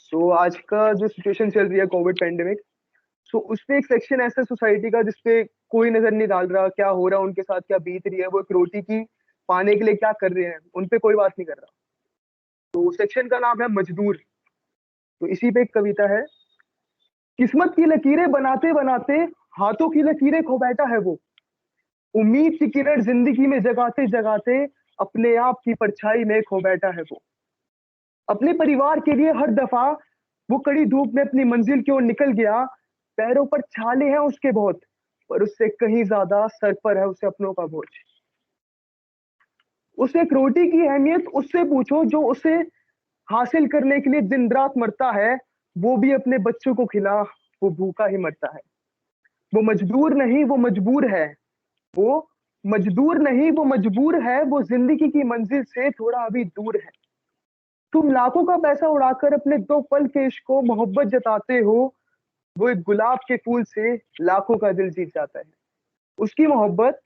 सो आज का जो सिचुएशन चल रही है कोविड पेंडेमिक, सो उसमें एक सेक्शन ऐसा सोसाइटी का जिसपे कोई नजर नहीं डाल रहा क्या हो रहा है, उनके साथ क्या बीत रही है, वो एक रोटी की पाने के लिए क्या कर रहे हैं, उन पे कोई बात नहीं कर रहा. तो सेक्शन का नाम है मजदूर. तो इसी पे एक कविता है. किस्मत की लकीरें बनाते बनाते हाथों की लकीरें खो बैठा है वो। उम्मीद की किरण जिंदगी में जगाते जगाते अपने आप की परछाई में खो बैठा है वो। अपने परिवार के लिए हर दफा वो कड़ी धूप में अपनी मंजिल की ओर निकल गया। पैरों पर छाले हैं उसके बहुत, पर उससे कहीं ज्यादा सर पर है उसे अपनों का बोझ। उसे एक रोटी की अहमियत उससे पूछो जो उसे हासिल करने के लिए दिन रात मरता है। वो भी अपने बच्चों को खिला, वो भूखा ही मरता है। वो मजदूर नहीं, वो मजबूर है। वो मजदूर नहीं, वो मजबूर है। वो जिंदगी की मंजिल से थोड़ा अभी दूर है। तुम लाखों का पैसा उड़ाकर अपने दो पल के इश्क को मोहब्बत जताते हो। वो एक गुलाब के फूल से लाखों का दिल जीत जाता है। उसकी मोहब्बत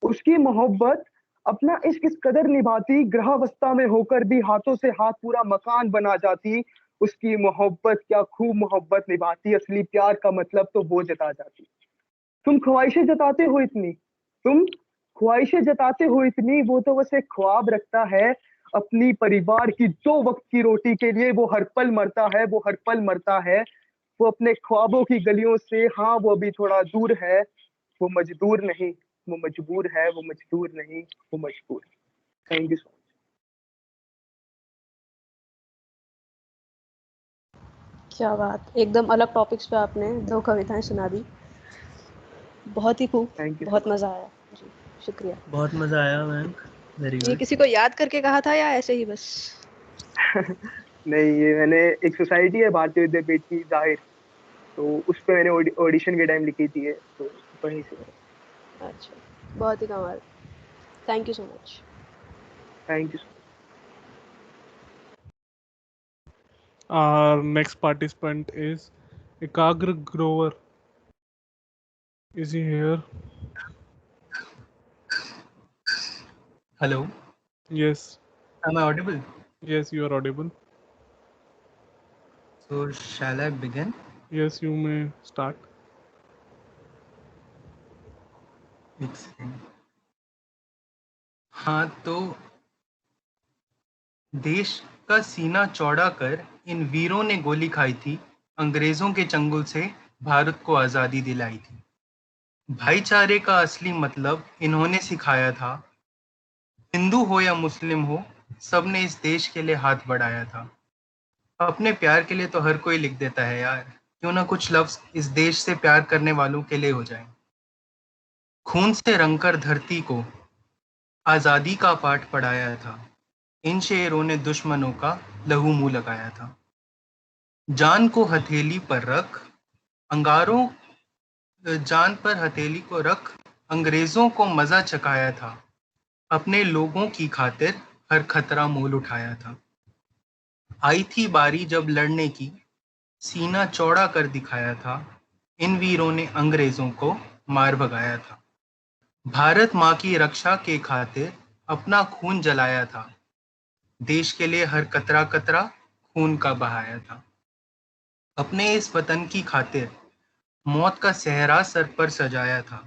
उसकी मोहब्बत अपना इश्क इस कदर निभाती, गृहावस्था में होकर भी हाथों से हाथ पूरा मकान बना जाती। उसकी मोहब्बत क्या खूब मोहब्बत निभाती, असली प्यार का मतलब तो वो जता जाती। तुम ख्वाहिशें जताते हो इतनी तुम ख्वाहिशें जताते हो इतनी, वो तो बस एक ख्वाब रखता है अपनी परिवार की 2 वक्त की रोटी के लिए। वो हर पल मरता है, वो हर पल मरता है। वो अपने ख्वाबों की गलियों से, हाँ वो अभी थोड़ा दूर है। वो मजदूर नहीं, वो मजबूर है। वो मजदूर नहीं, वो मजबूर है। थैंक यू सो क्या बात, एकदम अलग टॉपिक्स पे आपने 2 कविताएँ सुना दी। बहुत ही खूब, थैंक यू सो बहुत मज़ा आया। जी, शुक्रिया। बहुत मजा आया मयंक, वेरी ये गुड। किसी को याद करके कहा था या ऐसे ही बस? मच। नहीं, ये मैंने एक सोसाइटी है भारतीय विद्यापीठ की जाहिर, तो उस पे मैंने ऑडिशन के टाइम लिखी थी ये, तो वहीं से। अच्छा, बहुत ही कमाल। Thank you so much. Thank you. Our next participant is Ekagra Grover. Is he here? Hello, Yes. am I audible? Yes, you are audible. So, shall I begin? Yes, you may start. Excellent. हाँ तो देश का सीना चौड़ा कर इन वीरों ने गोली खाई थी, अंग्रेजों के चंगुल से भारत को आज़ादी दिलाई थी। भाईचारे का असली मतलब इन्होंने सिखाया था। हिंदू हो या मुस्लिम हो, सबने इस देश के लिए हाथ बढ़ाया था। अपने प्यार के लिए तो हर कोई लिख देता है यार, क्यों ना कुछ लफ्ज इस देश से प्यार करने वालों के लिए हो जाए। खून से रंगकर धरती को आज़ादी का पाठ पढ़ाया था। इन शेरों ने दुश्मनों का लहू मुंह लगाया था। जान को हथेली पर रख अंगारों जान पर हथेली को रख अंग्रेजों को मजा चखाया था। अपने लोगों की खातिर हर खतरा मोल उठाया था। आई थी बारी जब लड़ने की, सीना चौड़ा कर दिखाया था। इन वीरों ने अंग्रेजों को मार भगाया था। भारत माँ की रक्षा के खातिर अपना खून जलाया था। देश के लिए हर कतरा कतरा खून का बहाया था। अपने इस वतन की खातिर मौत का सेहरा सर पर सजाया था।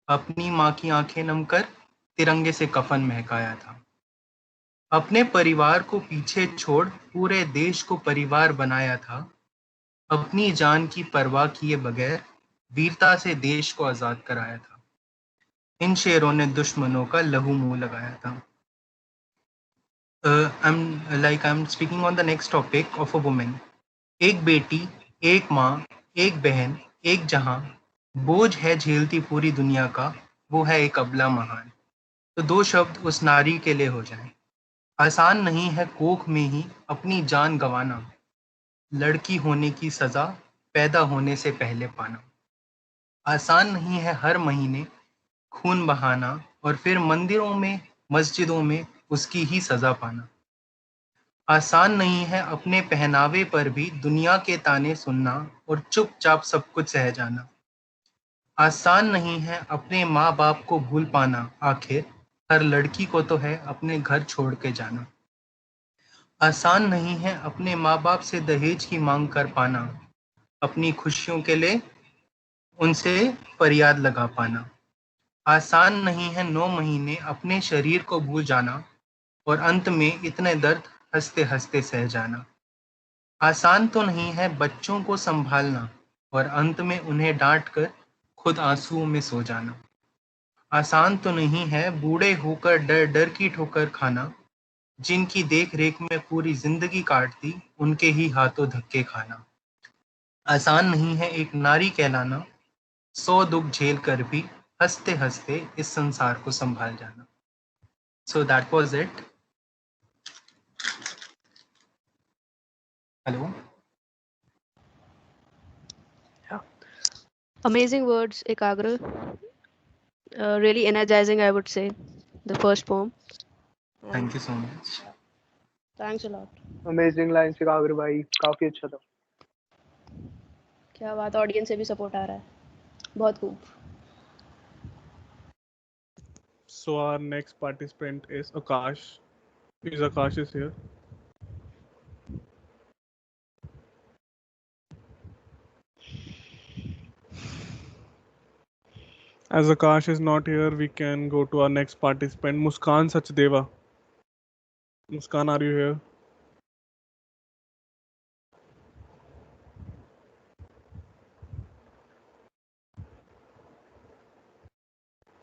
अपनी माँ की आंखें नम कर तिरंगे से कफन महकाया था। अपने परिवार को पीछे छोड़ पूरे देश को परिवार बनाया था। अपनी जान की परवाह किए बगैर वीरता से देश को आजाद कराया था। इन शेरों ने दुश्मनों का लहू मुंह लगाया था। I'm speaking on the next topic of a woman. एक बेटी, एक माँ, एक बहन, एक जहां, बोझ है झेलती पूरी दुनिया का, वो है एक अबला महान। तो 2 शब्द उस नारी के लिए हो जाएं। आसान नहीं है कोख में ही अपनी जान गंवाना, लड़की होने की सजा पैदा होने से पहले पाना। आसान नहीं है हर महीने खून बहाना और फिर मंदिरों में मस्जिदों में उसकी ही सजा पाना। आसान नहीं है अपने पहनावे पर भी दुनिया के ताने सुनना और चुपचाप सब कुछ सह जाना। आसान नहीं है अपने माँ बाप को भूल पाना, आखिर हर लड़की को तो है अपने घर छोड़ के जाना। आसान नहीं है अपने माँ बाप से दहेज की मांग कर पाना, अपनी खुशियों के लिए उनसे फरियाद लगा पाना। आसान नहीं है 9 महीने अपने शरीर को भूल जाना और अंत में इतने दर्द हंसते हंसते सह जाना। आसान तो नहीं है बच्चों को संभालना, और अंत में उन्हें डांट कर खुद आंसुओं में सो जाना। आसान तो नहीं है बूढ़े होकर डर डर की ठोकर खाना, जिनकी देख रेख में पूरी जिंदगी काट दी उनके ही हाथों धक्के खाना। आसान नहीं है एक नारी कहलाना, 100 दुख झेल कर भी हंसते हंसते इस संसार को संभाल जाना। So that was it. Hello. Amazing words, Ekagra. Really energizing, I would say, the first poem. Thank you so much. Thanks a lot. Amazing line से कागर भाई, काफी अच्छा था। क्या बात, ऑडियंस से भी सपोर्ट आ रहा है, बहुत खूब। So our next participant is Akash. Akash is here. As Akash is not here, we can go to our next participant, Muskan Sachdeva. Muskan, are you here?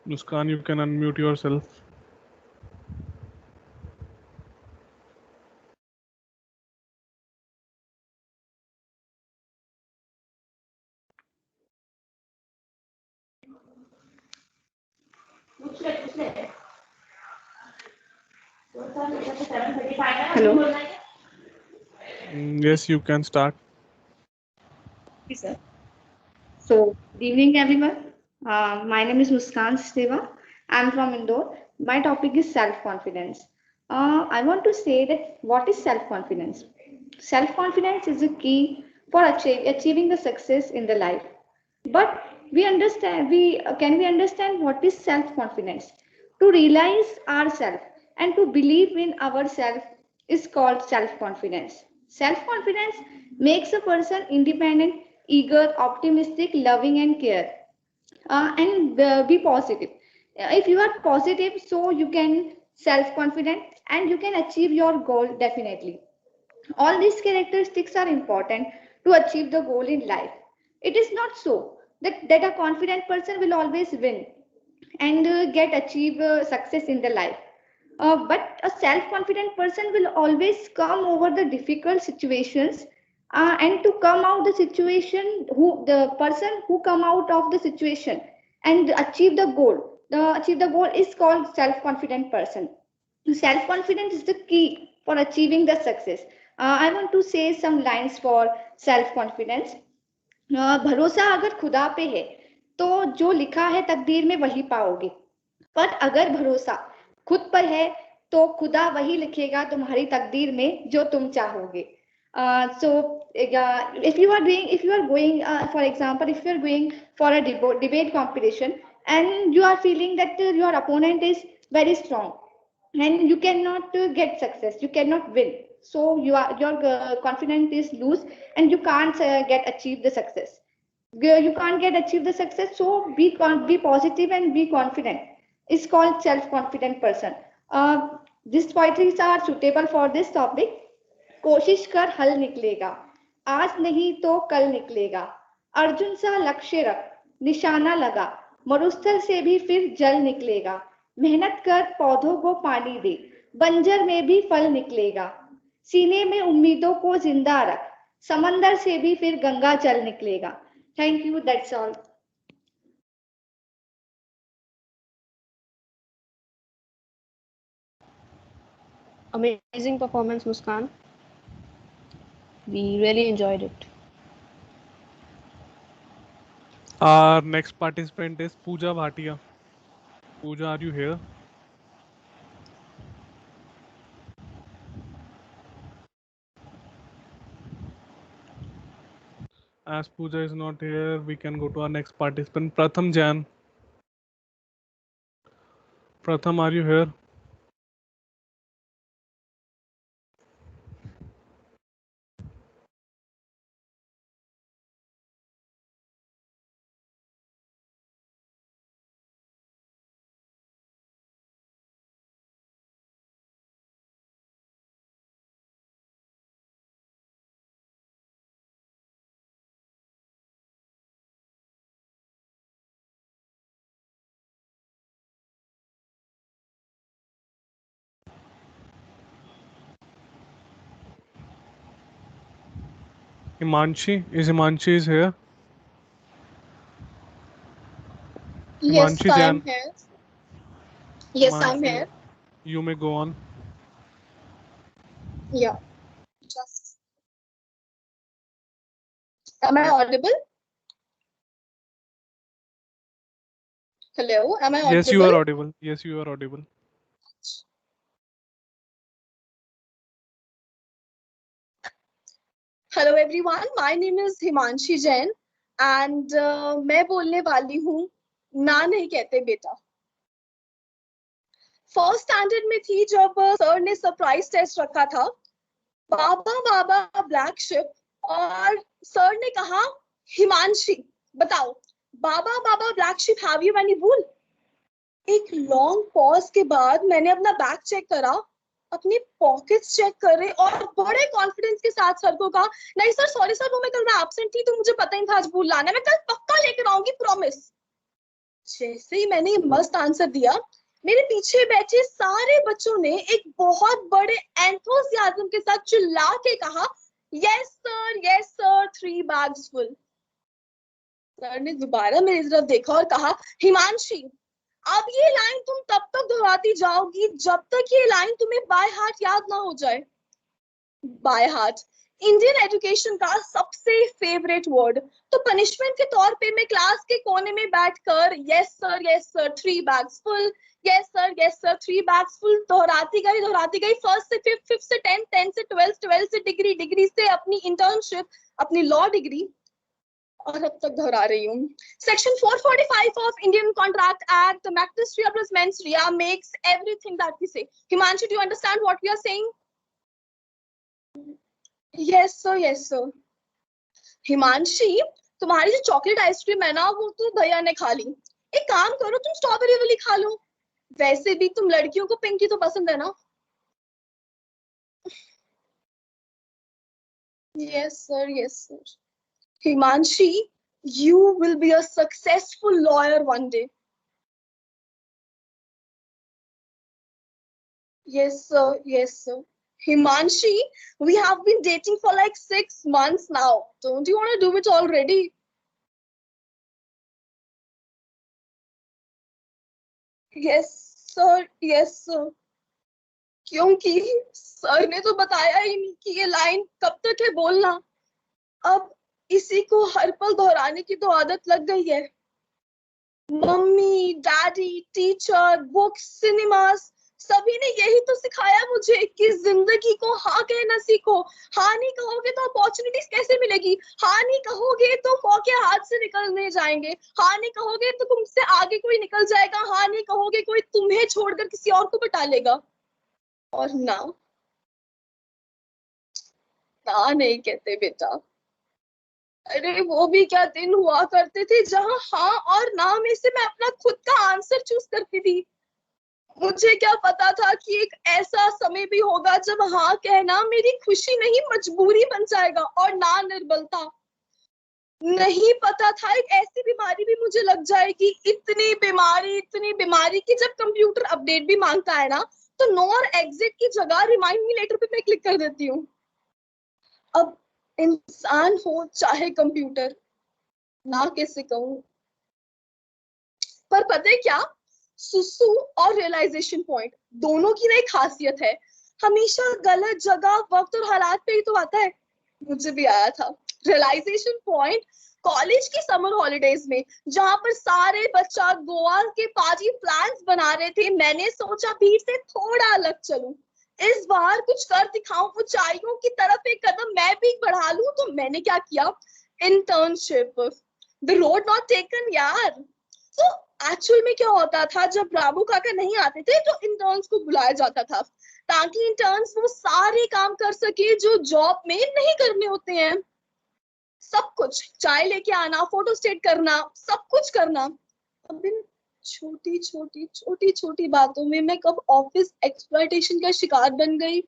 Muskan, you can unmute yourself. Hello. Yes, you can start. Yes, sir. So, good evening, everyone. My name is Muskan Seva. I'm from Indore. My topic is self-confidence. I want to say that what is self-confidence? Self-confidence is a key for achieving the success in the life. But we understand what is self-confidence? To realize ourselves and to believe in ourselves is called self-confidence. Self-confidence makes a person independent, eager, optimistic, loving, and care, and be positive. If you are positive, so you can self-confident and you can achieve your goal definitely. All these characteristics are important to achieve the goal in life. It is not so that a confident person will always win and get achieve success in the life. But a self-confident person will always come over the difficult situations, and to come out the situation, who the person who come out of the situation and achieve the goal. The achieve the goal is called self-confident person. Self-confidence is the key for achieving the success. I want to say some lines for self-confidence. भरोसा अगर खुदा पे है तो जो लिखा है तकदीर में वही पाओगे, पर अगर भरोसा खुद पर है तो खुदा वही लिखेगा तुम्हारी तकदीर में जो तुम चाहोगे. So if you are going for example, if you are going for a debate competition and you are feeling that your opponent is very strong and you cannot get success, you cannot win, so your confidence is loose and you can't get achieve the success. You can't get achieve the success, so be positive and be confident. It's called self-confident person. These poetries are suitable for this topic. कोशिश कर हल निकलेगा, आज नहीं तो कल निकलेगा, अर्जुन सा लक्ष्य रख, निशाना लगा, मरुस्थल से भी फिर जल निकलेगा, मेहनत कर पौधों को पानी दे, बंजर में भी फल निकलेगा, सीने में उम्मीदों को जिंदा रख, समंदर से भी फिर गंगा जल निकलेगा. Thank you, that's all. Amazing performance, Muskan. We really enjoyed it. Our next participant is Pooja Bhatia. Pooja, are you here? As Pooja is not here, we can go to our next participant, Pratham Jain. Pratham, are you here? Himanshi is here. Yes, Himanshi I'm Jan. here. Yes, I'm Himanshi, here. you may go on. Yeah. Just. Am I audible? Hello, am I audible? Yes, you are audible. Yes, you are audible. Hello everyone, my name is Himanshi Jain and मैं बोलने वाली हूँ ना नहीं कहते बेटा। First standard में थी जब सर ने सरप्राइज टेस्ट रखा था, बाबा बाबा ब्लैक शिप, और सर ने कहा हिमांशी बताओ baa baa baa baa black sheep have you any wool? एक लॉन्ग पॉज के बाद मैंने अपना बैग चेक करा, अपनी पॉकेट्स चेक करे और बड़े कॉन्फिडेंस के साथ सर को कहा नहीं सर सॉरी सर, वो मैं कल एब्सेंट थी तो मुझे पता ही था आज वूल लाना, मैं कल पक्का लेकर आऊंगी प्रॉमिस। जैसे ही मैंने मस्त आंसर दिया, मेरे पीछे बैठे सारे बच्चों ने एक बहुत बड़े एंथुसियाज्म के साथ चिल्ला के कहा yes sir 3 bags full. Sir ने दोबारा मेरी तरफ देखा और कहा हिमांशी अब ये लाइन तुम तब तक दोहराती जाओगी जब तक ये लाइन तुम्हें बाय हार्ट याद ना हो जाए। बाय हार्ट इंडियन एजुकेशन का सबसे फेवरेट वर्ड, तो पनिशमेंट के तौर पे मैं क्लास के कोने में बैठकर yes sir 3 bags full, yes sir 3 bags full दोहराती गई फर्स्ट से फिफ्थ, फिफ्थ से 10th, 10th से 12th, 12th से डिग्री, डिग्री से अपनी इंटर्नशिप, अपनी लॉ डिग्री, और अब तक दोहरा रही हूँ। Section 445 of Indian Contract Act, actus reus plus mens rea makes everything that we say. Himanshu, do you understand what we are saying? Yes sir. Himanshi, तुम्हारी जो चॉकलेट आइसक्रीम है ना वो तो भैया ने खा ली, एक काम करो तुम स्ट्रॉबेरी वाली खा लो, वैसे भी तुम लड़कियों को पिंकी तो पसंद है ना? Yes sir. Himanshi, you will be a successful lawyer one day. Yes sir. Himanshi, we have been dating for like 6 months now. Don't you want to do it already? Yes sir. क्योंकि sir ने तो बताया ही नहीं कि ये line कब तक है बोलना। अब इसी को हर पल दोहराने की तो आदत लग गई है। Mummy, daddy, teacher, books, cinemas, सभी ने यही तो सिखाया मुझे कि जिंदगी को हाँ कहना सीखो। हाँ नहीं कहोगे तो अपॉर्चुनिटीज कैसे मिलेगी? हाँ नहीं कहोगे तो मौके हाथ से निकलने जाएंगे। हाँ नहीं कहोगे तो तुमसे आगे कोई निकल जाएगा। हाँ नहीं कहोगे कोई तुम्हें छोड़कर किसी और को बटा लेगा। और ना नहीं कहते बेटा। अरे वो भी क्या दिन हुआ करते थे जहां हाँ और ना में से मैं अपना खुद का आंसर चूज करती थी। मुझे क्या पता था कि एक ऐसा समय भी होगा जब हाँ कहना मेरी खुशी नहीं मजबूरी बन जाएगा और ना निर्बलता। नहीं पता था एक ऐसी बीमारी भी मुझे लग जाएगी, इतनी बीमारी कि जब कंप्यूटर अपडेट भी मांगता है ना तो नो और एग्जिट की जगह रिमाइंड मी लेटर पे मैं क्लिक कर देती हूँ। अब इंसान हो चाहे कंप्यूटर, ना कैसे कहूं, पर पता है क्या, सुसु और रियलाइजेशन पॉइंट दोनों की ना एक खासियत है, हमेशा गलत जगह, वक्त और हालात पे ही तो आता है। मुझे भी आया था रियलाइजेशन पॉइंट कॉलेज की समर हॉलीडेज में, जहां पर सारे बच्चा गोवा के पार्टी प्लान्स बना रहे थे। मैंने सोचा भीड़ से थोड़ा अलग चलूं, इस बार कुछ कर दिखाऊं, ऊंचाइयों की तरफ एक कदम मैं भी बढ़ा लूं। तो मैंने क्या किया, internship, the road not taken यार। तो एक्चुअल में क्या होता था, जब राबू काका नहीं आते थे तो इंटर्न्स को बुलाया जाता था ताकि इंटर्न्स वो सारे काम कर सके जो जॉब में नहीं करने होते हैं। सब कुछ, चाय लेके आना, फोटो स्टेट करना, सब कुछ करना। अब इन छोटी छोटी बातों में मैं कब ऑफिस एक्सप्लॉयटेशन का शिकार बन गई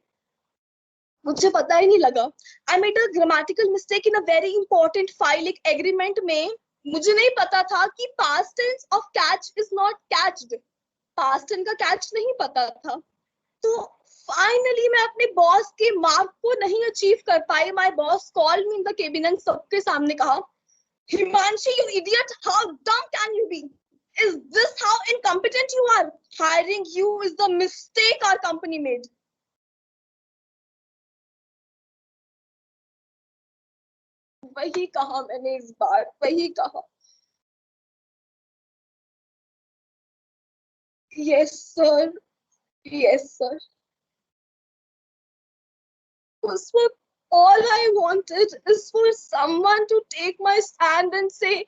मुझे पता ही नहीं लगा। I made a grammatical mistake in a very important file, एक एग्रीमेंट में। मुझे नहीं पता था कि past tense of catch is not catched, past tense का कैच नहीं पता था। तो फाइनली मैं अपने बॉस के मार्क को नहीं अचीव कर पाई. My boss called me in the cabin and सबके सामने कहा, Himanshi, you idiot, how dumb can you be? Is this how incompetent you are? Hiring you is the mistake our company made. वही कहा मैंने इस बार, वही कहा. Yes sir, yes sir. उस वक्त all I wanted is for someone to take my stand and say,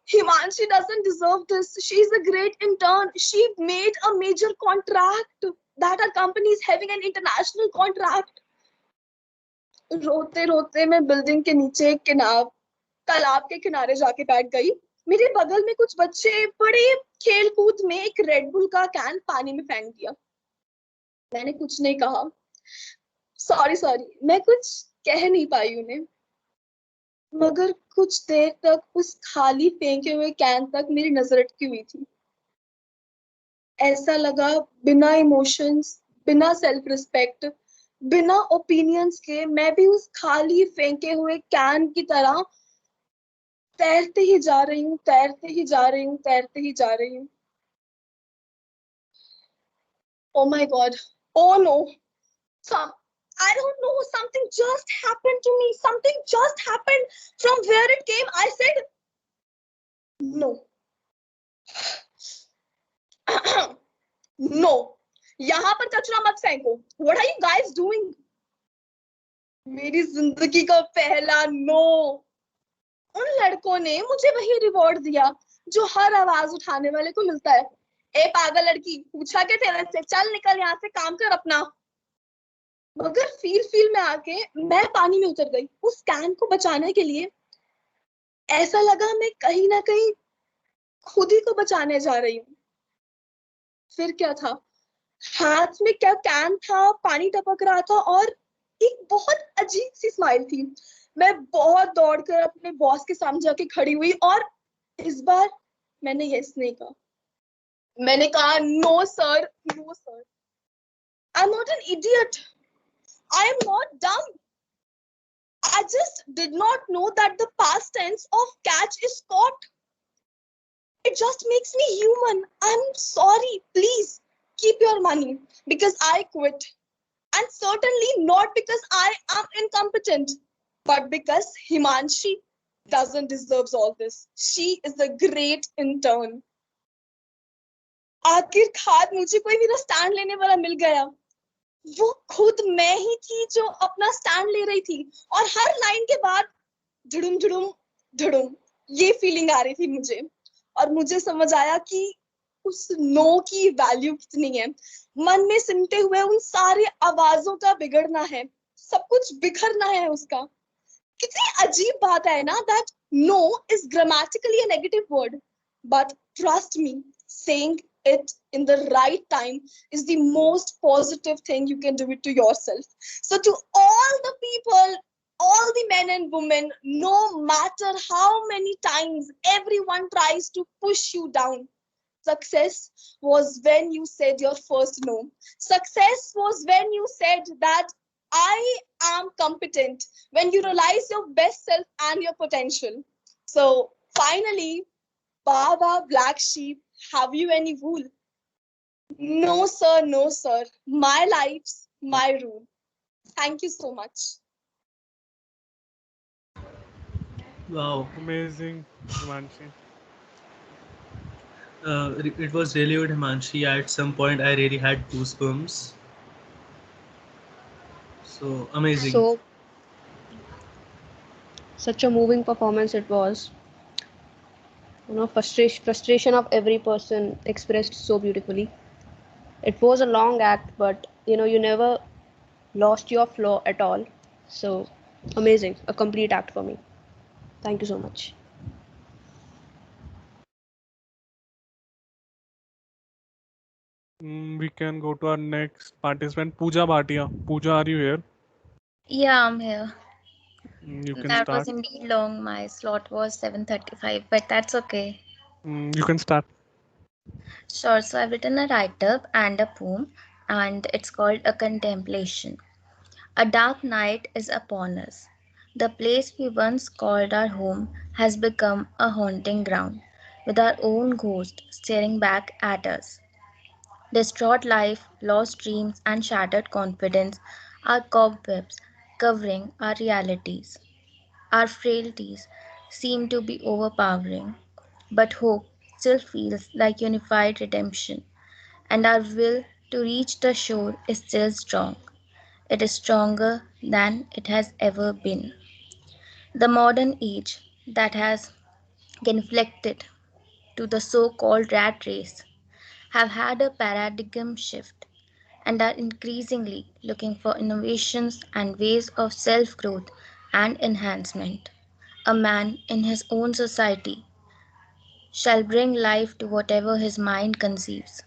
Himanshi doesn't deserve this. She's a great intern. She made a major contract that our company is having an international contract. रोते रोते मैं building के नीचे तालाब के किनारे जाके बैठ गई. मेरे बगल में कुछ बच्चे बड़े खेल कूद में एक रेड बुल का कैन पानी में फेंक दिया. मैंने कुछ नहीं कहा. सॉरी, मैं कुछ कह नहीं पाई उन्हें. मगर कुछ देर तक उस खाली फेंके हुए कैन तक मेरी नजर अटकी हुई थी. ऐसा लगा बिना इमोशंस, बिना सेल्फ रिस्पेक्ट, बिना ओपिनियंस के मैं भी उस खाली फेंके हुए कैन की तरह तैरते ही जा रही हूँ, तैरते ही जा रही हूँ, तैरते ही जा रही हूँ. Oh my God. Oh no. I don't know. Something just happened to me. Something just happened. From where it came, I said, no. No. यहाँ पर कचरा मत फेंको. What are you guys doing? मेरी जिंदगी का पहला नो. उन लड़कों ने मुझे वही रिवॉर्ड दिया जो हर आवाज उठाने वाले को मिलता है. ए पागल लड़की, पूछा क्या तेरे से? चल निकल यहाँ से, काम कर अपना. मगर फील में आके मैं पानी में उतर गई उस कैन को बचाने के लिए. ऐसा लगा मैं कहीं ना कहीं खुद ही को बचाने जा रही हूँ. फिर क्या था, हाथ में क्या कैन था, पानी टपक रहा था और एक बहुत अजीब सी स्माइल थी. मैं बहुत दौड़कर अपने बॉस के सामने जाके खड़ी हुई और इस बार मैंने यस नहीं कहा. मैंने कहा, no sir, no sir. I am not an idiot. I am not dumb. I just did not know that the past tense of catch is caught. It just makes me human. I'm sorry. Please keep your money because I quit. And certainly not because I am incompetent, but because Himanshi doesn't deserve all this. She is a great intern. आखिरकार मुझे कोई मेरा stand लेने वाला मिल गया. वो खुद मैं ही थी जो अपना स्टैंड ले रही थी और हर लाइन के बाद धड़ुम धड़ुम धड़ुम ये फीलिंग आ रही थी मुझे. और मुझे समझ आया कि उस नो की वैल्यू कितनी है. मन में सिमटे हुए उन सारे आवाजों का बिगड़ना है, सब कुछ बिखरना है उसका. कितनी अजीब बात है ना, that no is grammatically a negative word, but trust me, saying it in the right time is the most positive thing you can do it to yourself. So to all the people, all the men and women, no matter how many times everyone tries to push you down, success was when you said your first no. Success was when you said that I am competent, when you realize your best self and your potential. So finally, Baba Black Sheep, have you any wool? No sir, no sir. My life's my rule. Thank you so much. Wow. Amazing, Himanshi. It was really good, Himanshi. At some point, I really had goosebumps. So amazing. So, such a moving performance it was. You know, frustration of every person expressed so beautifully. It was a long act, but you know, you never lost your flow at all. So amazing, a complete act for me. Thank you so much. We can go to our next participant, Pooja Bhatia. Pooja, are you here? Yeah, I'm here. You can That start. was indeed long. My slot was 7:35, but that's okay. You can start. Sure. So I've written a write-up and a poem, and it's called a contemplation. A dark night is upon us. The place we once called our home has become a haunting ground, with our own ghost staring back at us. Distraught life, lost dreams, and shattered confidence are cobwebs covering our realities. Our frailties seem to be overpowering, but hope still feels like unified redemption, and our will to reach the shore is still strong. It is stronger than it has ever been. The modern age that has conflicted to the so called rat race have had a paradigm shift and are increasingly looking for innovations and ways of self growth and enhancement. A man in his own society shall bring life to whatever his mind conceives.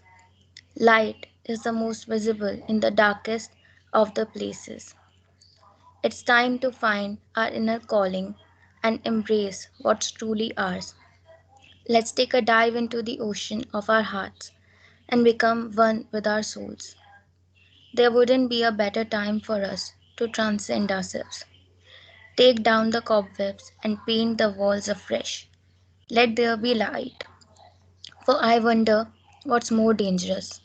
Light is the most visible in the darkest of the places. It's time to find our inner calling and embrace what's truly ours. Let's take a dive into the ocean of our hearts and become one with our souls. There wouldn't be a better time for us to transcend ourselves. Take down the cobwebs and paint the walls afresh. Let there be light. For I wonder what's more dangerous,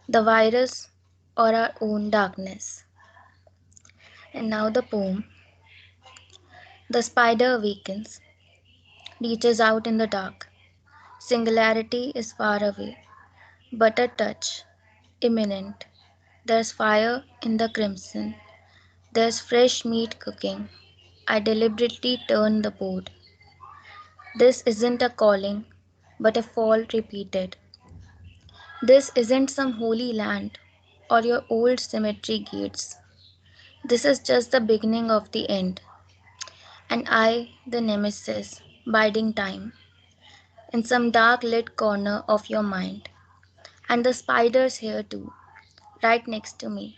the virus or our own darkness. And now the poem. The spider awakens, reaches out in the dark. Singularity is far away, but a touch, imminent. There's fire in the crimson. There's fresh meat cooking. I deliberately turn the board. This isn't a calling, but a fall repeated. This isn't some holy land or your old cemetery gates. This is just the beginning of the end. And I, the nemesis, biding time, in some dark lit corner of your mind. And the spider's here too, right next to me,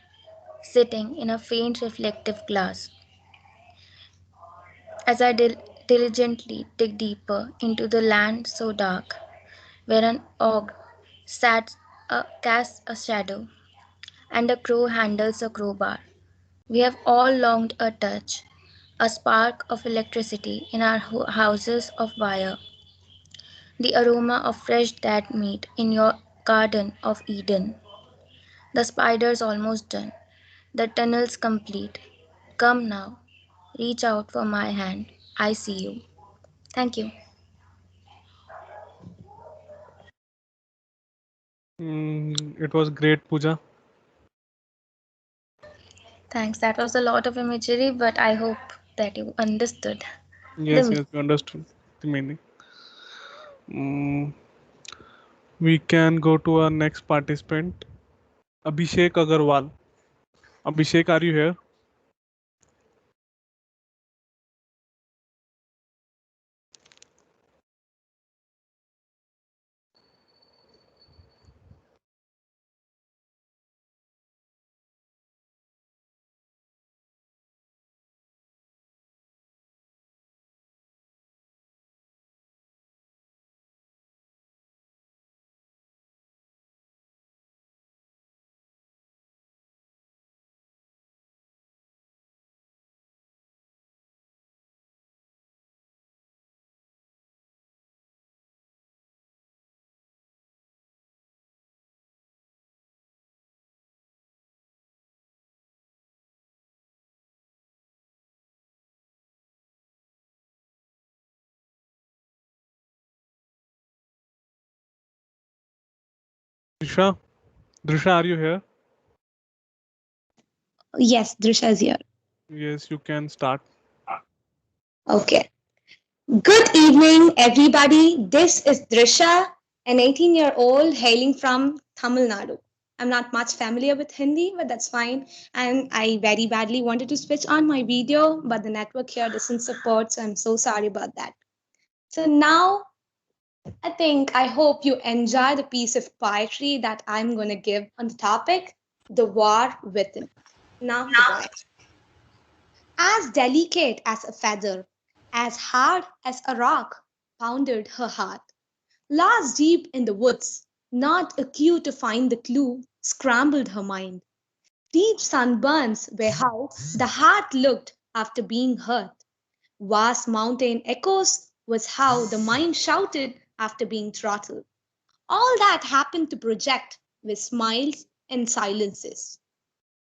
sitting in a faint reflective glass. As I diligently dig deeper into the land so dark, where an ogre casts a shadow, and a crow handles a crowbar. We have all longed a touch, a spark of electricity in our houses of wire, the aroma of fresh dead meat in your garden of Eden. The spider's almost done, the tunnel's complete. Come now, reach out for my hand. I see you. Thank you. It was great, Pooja. Thanks. That was a lot of imagery, but I hope that you understood Yes, the yes, we understood the meaning. We can go to our next participant, Abhishek Agarwal. Abhishek, are you here? Drisha? Drisha, are you here? Yes, Drisha is here. Yes, you can start. Okay. Good evening, everybody. This is Drisha, an 18-year-old hailing from Tamil Nadu. I'm not much familiar with Hindi, but that's fine. And I very badly wanted to switch on my video, but the network here doesn't support, so I'm so sorry about that. So now, I hope you enjoy the piece of poetry that I'm going to give on the topic, The War Within. Now, the poem. As delicate as a feather, as hard as a rock, pounded her heart. Lost deep in the woods, Not a cue to find the clue scrambled her mind. Deep sunburns were how the heart looked after being hurt. Vast mountain echoes was how the mind shouted after being throttled. All that happened to project with smiles and silences.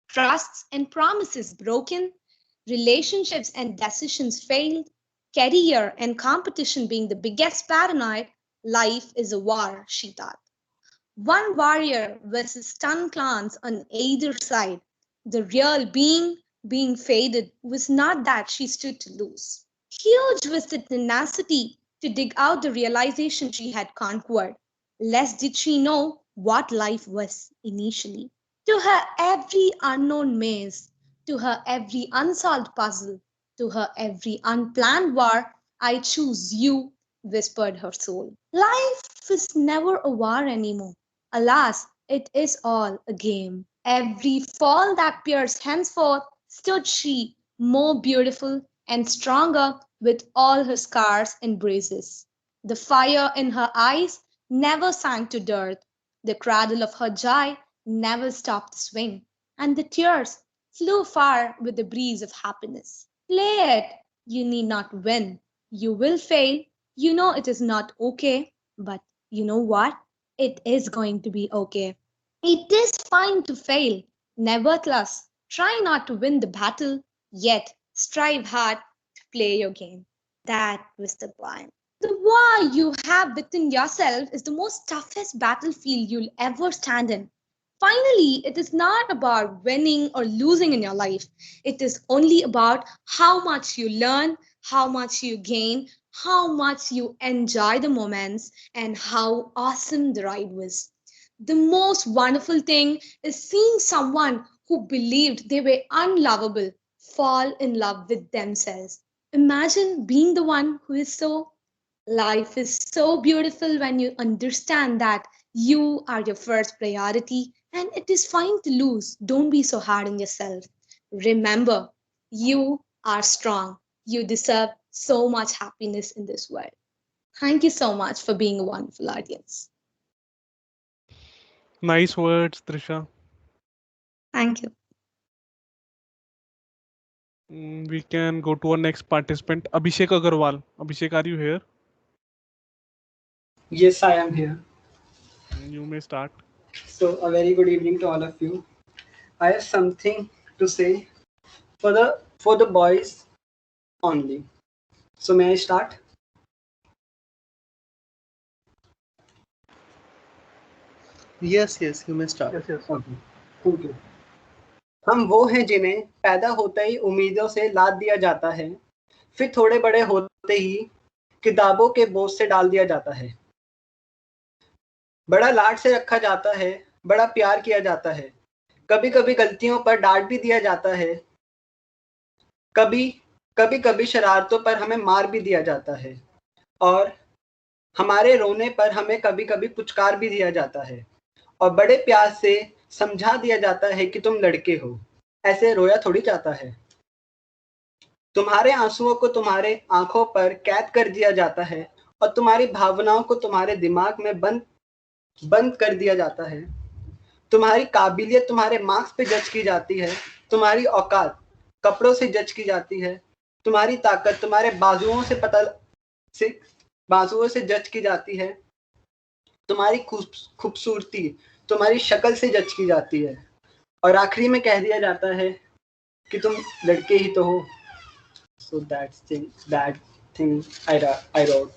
Trusts and promises broken, relationships and decisions failed, career and competition being the biggest paranoid, life is a war, she thought. One warrior versus 10 clans on either side. The real being faded was not that she stood to lose. Huge was the tenacity to dig out the realization she had conquered. Less did she know what life was initially. To her every unknown maze, to her every unsolved puzzle, to her every unplanned war, I choose you, whispered her soul. Life is never a war anymore. Alas, it is all a game. Every fall that pierced henceforth stood she, more beautiful and stronger with all her scars and bruises. The fire in her eyes never sank to dirt. The cradle of her joy never stopped to swing, and the tears flew far with the breeze of happiness. Play it. You need not win. You will fail. You know it is not okay, but you know what? It is going to be okay. It is fine to fail. Nevertheless, try not to win the battle, yet strive hard to play your game. That was the plan. The war you have within yourself is the most toughest battlefield you'll ever stand in. Finally, it is not about winning or losing in your life. It is only about how much you learn, how much you gain, how much you enjoy the moments, and how awesome the ride was. The most wonderful thing is seeing someone who believed they were unlovable fall in love with themselves. Imagine being the one who is so. Life is so beautiful when you understand that you are your first priority and it is fine to lose. Don't be so hard on yourself. Remember, you are strong. You deserve so much happiness in this world. Thank you so much for being a wonderful audience. Nice words, Trisha. Thank you. We can go to our next participant, Abhishek Agarwal. Abhishek, are you here? Yes, I am here. You may start. So, a very good evening to all of you. I have something to say for the boys only. So, may I start? Yes, you may start. Yes. Okay. Thank you. हम वो हैं जिन्हें पैदा होते ही उम्मीदों से लाद दिया जाता है, फिर थोड़े बड़े होते ही किताबों के बोझ से डाल दिया जाता है. बड़ा लाड से रखा जाता है, बड़ा प्यार किया जाता है, कभी कभी गलतियों पर डांट भी दिया जाता है, कभी कभी शरारतों पर हमें मार भी दिया जाता है, और हमारे रोने पर हमें कभी कभी पुचकार भी दिया जाता है, और बड़े प्यार से समझा दिया जाता है कि तुम लड़के हो, ऐसे रोया थोड़ी जाता है. तुम्हारे आंसुओं को तुम्हारे आंखों पर कैद कर दिया जाता है, और तुम्हारी भावनाओं को तुम्हारे दिमाग में बंद कर दिया जाता है. तुम्हारी काबिलियत तुम्हारे मार्क्स पे जज की जाती है, तुम्हारी औकात कपड़ों से जज की जाती है, तुम्हारी ताकत तुम्हारे बाजुओं से जज की जाती है, तुम्हारी खूबसूरती तुम्हारी शक्ल से जज की जाती है, और आखिरी में कह दिया जाता है कि तुम लड़के ही तो हो. So that thing I wrote.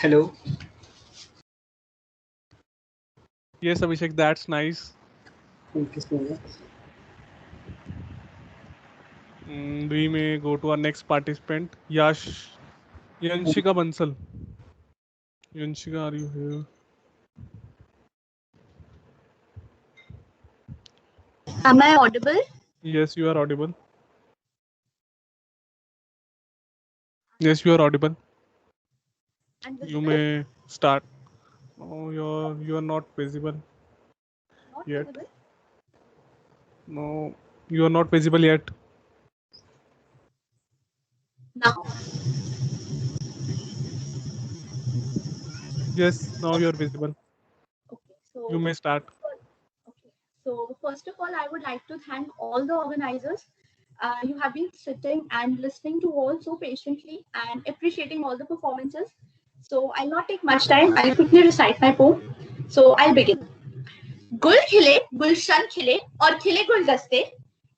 Hello. Yes, Abhishek, that's nice. Thank you so much. We may go to our next participant, Yanshika Bansal. Yanshika, are you here? Am I audible? Yes, you are audible. Yes, you are audible. You may start. Oh, you are not visible Not yet. visible? No, You are not visible yet. Now, Yes, now you are visible. so You may start. So first of all, I would like to thank all the organizers. You have been sitting and listening to all so patiently and appreciating all the performances. So I'll not take much time. I'll quickly recite my poem. So I'll begin. गुल खिले, गुलशन खिले और खिले गुलदस्ते।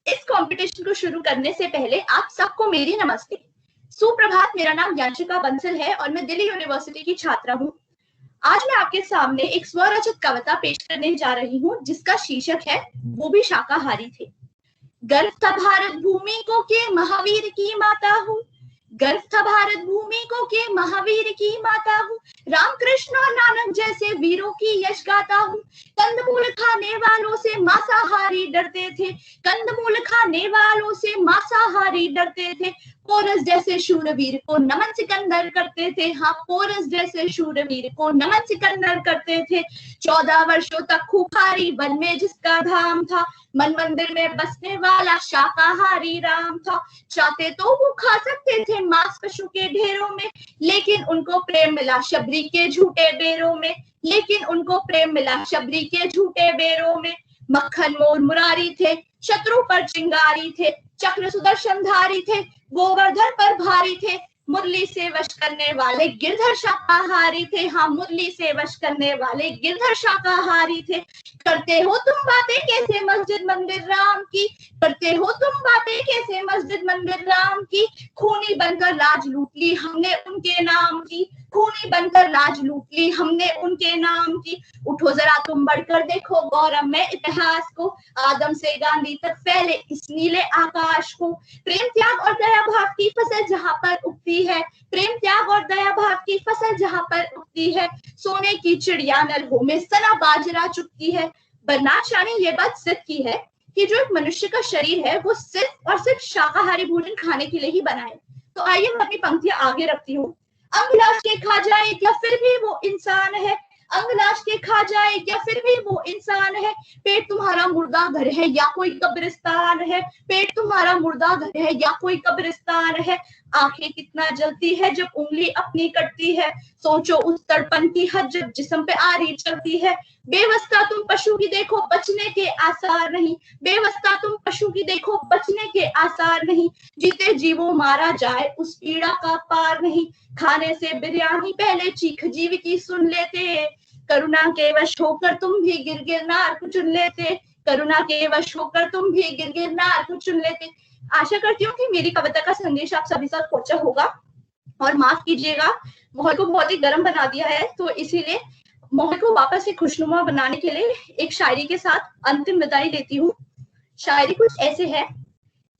इस competition को शुरू करने से पहले आप सबको मेरी नमस्ते। सुप्रभात, मेरा नाम यांशिका बंसल है और मैं दिल्ली यूनिवर्सिटी की छात्रा हूँ। आज मैं आपके सामने एक स्वरचित कविता पेश करने जा रही हूँ जिसका शीर्षक है वो भी शाकाहारी थे। गर्व था भारत भूमि को के महावीर की माता हूँ, गर्व था भारत भूमि को के महावीर की माता हूँ, रामकृष्ण और नानक जैसे वीरों की यश गाता हूँ। कंदमूल खाने वालों से मांसाहारी डरते थे, कंदमूल खाने वालों से मांसाहारी डरते थे। पोरस जैसे शूरवीर को नमन सिकंदर करते थे, हाँ पोरस जैसे शूरवीर को नमन सिकंदर करते थे। 14 वर्षों तक खूंखारी वन में जिसका धाम था, मन मंदिर में बसने वाला शाकाहारी राम था। चाहते तो वो खा सकते थे मांस पशु के ढेरों में, लेकिन उनको प्रेम मिला शबरी के झूठे बेरों में, लेकिन उनको प्रेम मिला शबरी के झूठे बेरों में। मक्खन मोर मुरारी थे, शत्रु पर चिंगारी थे, चक्र सुदर्शनधारी थे, गोवर्धन पर भारी थे। मुरली से वश करने वाले गिरधर शाकाहारी थे, हाँ मुरली से वश करने वाले गिरधर शाकाहारी थे। करते हो तुम बातें कैसे मस्जिद मंदिर राम की, करते हो तुम बातें कैसे मस्जिद मंदिर राम की। खूनी बनकर लाज लूट ली हमने उनके नाम की, खूनी बनकर लाज लूट ली हमने उनके नाम की। उठो जरा तुम बढ़कर देखो गौरव में इतिहास को, आदम से गांधी तक फैले इस नीले आकाश को। प्रेम त्याग और दया भाव की फसल जहाँ पर उगती है, प्रेम त्याग और दया भाव की फसल जहाँ पर उगती है। सोने की चिड़िया नलहों में सना बाजरा चुगती है। बर्नाशाह ने यह बात सिद्ध की है कि जो एक मनुष्य का शरीर है वो सिर्फ और सिर्फ शाकाहारी भोजन खाने के लिए ही बना है। तो आइए मैं अपनी पंक्तियां आगे रखती हूँ। अंगलाश के खा जाए क्या फिर भी वो इंसान है, अंगलाश के खा जाए क्या फिर भी वो इंसान है। पेट तुम्हारा मुर्दा घर है या कोई कब्रिस्तान है, पेट तुम्हारा मुर्दा घर है या कोई कब्रिस्तान है। आंखें कितना जलती है जब उंगली अपनी कटती है, सोचो उस तड़पन की हद जब जिस्म पे आरी चलती है। बेवस्ता तुम पशु की देखो बचने के आसार नहीं, बेवस्ता तुम पशु की देखो बचने के आसार नहीं। जीते जीवो मारा जाए उस पीड़ा का पार नहीं, खाने से बिरयानी पहले चीख जीव की सुन लेते। करुणा के वश होकर तुम भी गिरगिरनार को चुन लेते, करुणा के वश होकर तुम भी गिरगिरनार को चुन लेते। आशा करती हूँ कि मेरी कविता का संदेश आप सभी तक पहुंचा होगा। और माफ कीजिएगा, माहौल को बहुत ही गर्म बना दिया है, तो इसीलिए माहौल को वापस से खुशनुमा बनाने के लिए एक शायरी के साथ अंतिम विदाई देती हूँ। शायरी कुछ ऐसे है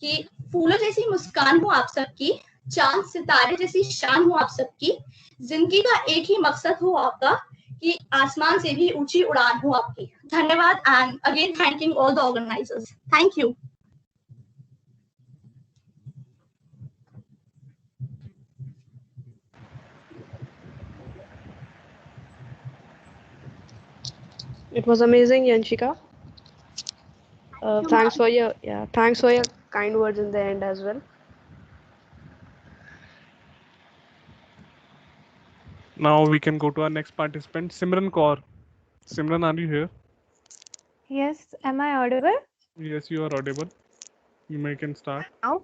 कि फूलों जैसी मुस्कान हो आप सबकी, चांद सितारे जैसी शान हो आप सबकी, जिंदगी का एक ही मकसद हो आपका कि आसमान से भी ऊंची उड़ान हो आपकी। धन्यवाद and again thanking all the organisers. Thank you. It was amazing, Yanshika. Thanks for your kind words in the end as well. Now we can go to our next participant, Simran Kaur. Simran, are you here? Yes, am I audible? Yes, you are audible. You may can start. Now?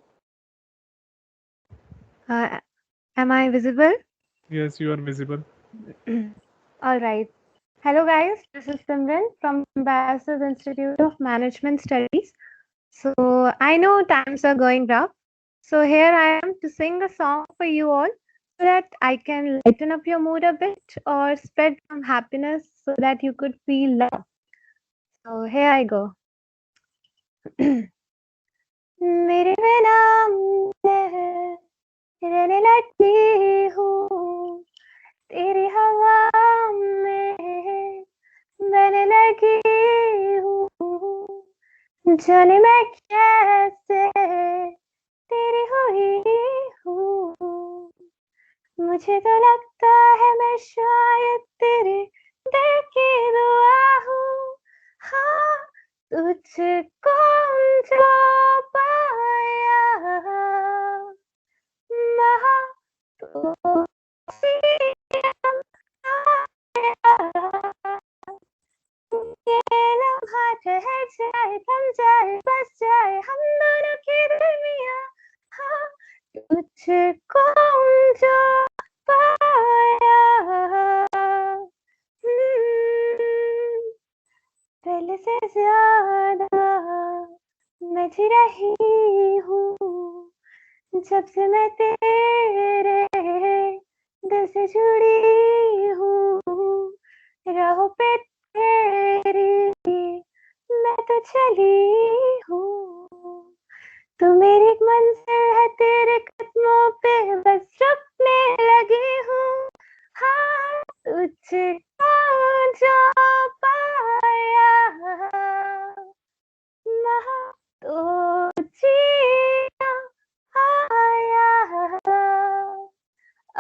Am I visible? Yes, you are visible. All right. Hello guys, this is Simran from Symbiosis Institute of Management Studies. So I know times are going rough. So here I am to sing a song for you all so that I can lighten up your mood a bit or spread some happiness so that you could feel love. So here I go. मेरे नाम रहने लगी हूँ, तेरी हवा में बहने लगी हूँ, जाने मैं कैसे तेरी हुई हूँ। मुझे तो लगता है मैं शायद तेरे दिल की दुआ हूँ। हाँ, तुझको जो तुझको जो पाया दिल से ज्यादा बज रही हूँ जब से मैं तेरे दिल से जुड़ी हूँ राहों पे तेरी मैं तो चली हूँ तू मेरी मंजिल है तेरे कदमों पे बस रुकने लगी हूँ हाँ तुझको जो पाया वहाँ तो जीना आया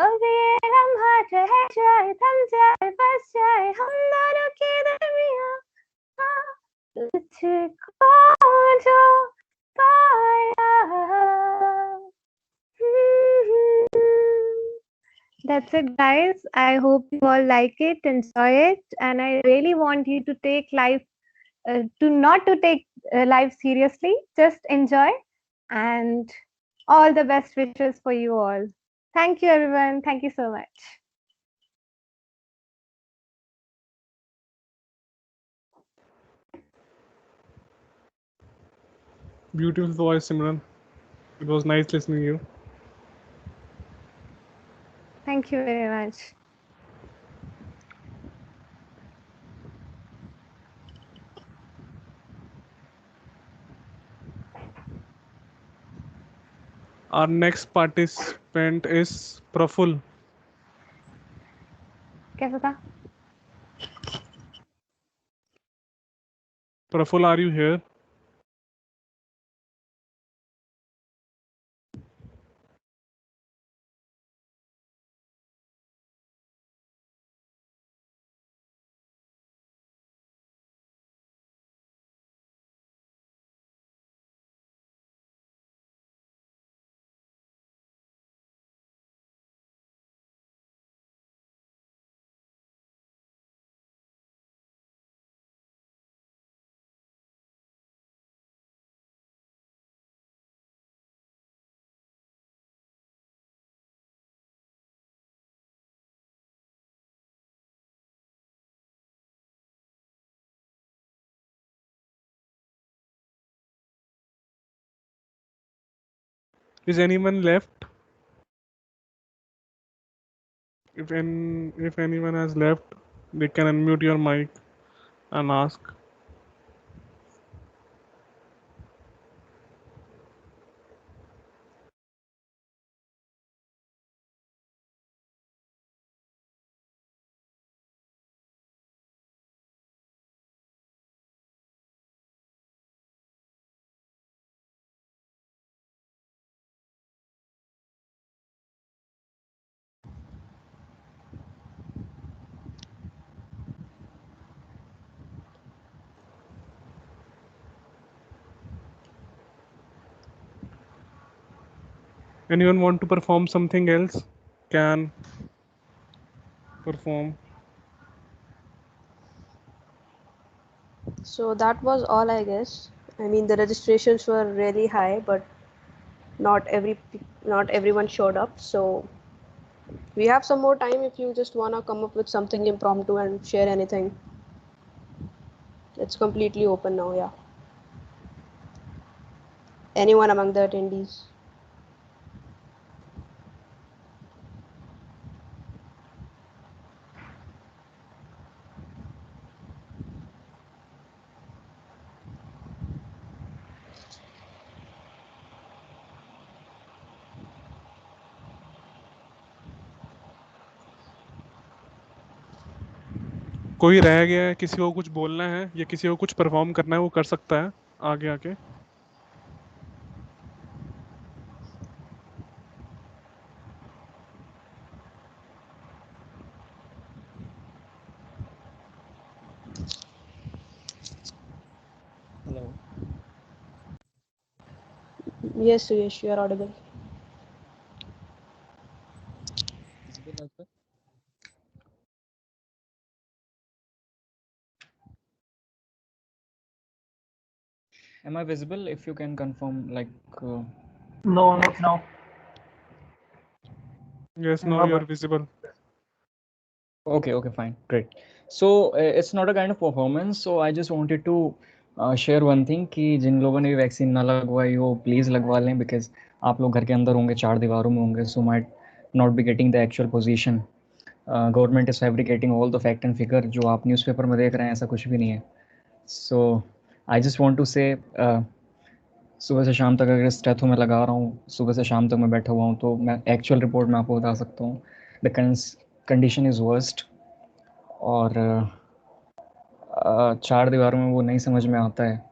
अब ये लम्हा रह जाए थम जाए बस जाए हम दोनों के दरमियाँ हाँ तुझको जो पाया That's it, guys. I hope you all like it, enjoy it, and I really want you to take life, not to take life seriously. Just enjoy, and all the best wishes for you all. Thank you, everyone. Thank you so much. Beautiful voice, Simran. It was nice listening to you. Thank you very much. Our next participant is Praful. कैसा था? Praful, are you here? Is anyone left? If anyone has left, they can unmute your mic and ask. Anyone want to perform something else? Can perform. So that was all, I guess. I mean, the registrations were really high, but not everyone showed up. So we have some more time if you just wanna come up with something impromptu and share anything. It's completely open now, yeah. Anyone among the attendees? कोई रह गया है, किसी को कुछ बोलना है या किसी को कुछ परफॉर्म करना है, वो कर सकता है आगे आके. Hello. Yes, Suyesh, you are audible. Visible as well? Am I visible? If you can confirm, like. No, not now. Yes, now you're visible. Okay, fine, great. So it's not a kind of performance. So I just wanted to share one thing कि जिन लोगों ने भी vaccine ना लगवाई हो please लगवा लें, because आप लोग घर के अंदर होंगे, 4 दीवारों में होंगे, so might not be getting the actual position. Government is fabricating all the fact and figure. जो आप न्यूज़पेपर में देख रहे हैं ऐसा कुछ भी नहीं है. सो आई जस्ट वॉन्ट टू से सुबह से शाम तक अगर स्टेथो में लगा रहा हूँ, सुबह से शाम तक मैं बैठा हुआ हूँ, तो मैं एक्चुअल रिपोर्ट में आपको बता सकता हूँ द कंडीशन इज़ वर्स्ट. और 4 दीवारों में वो नहीं समझ में आता है.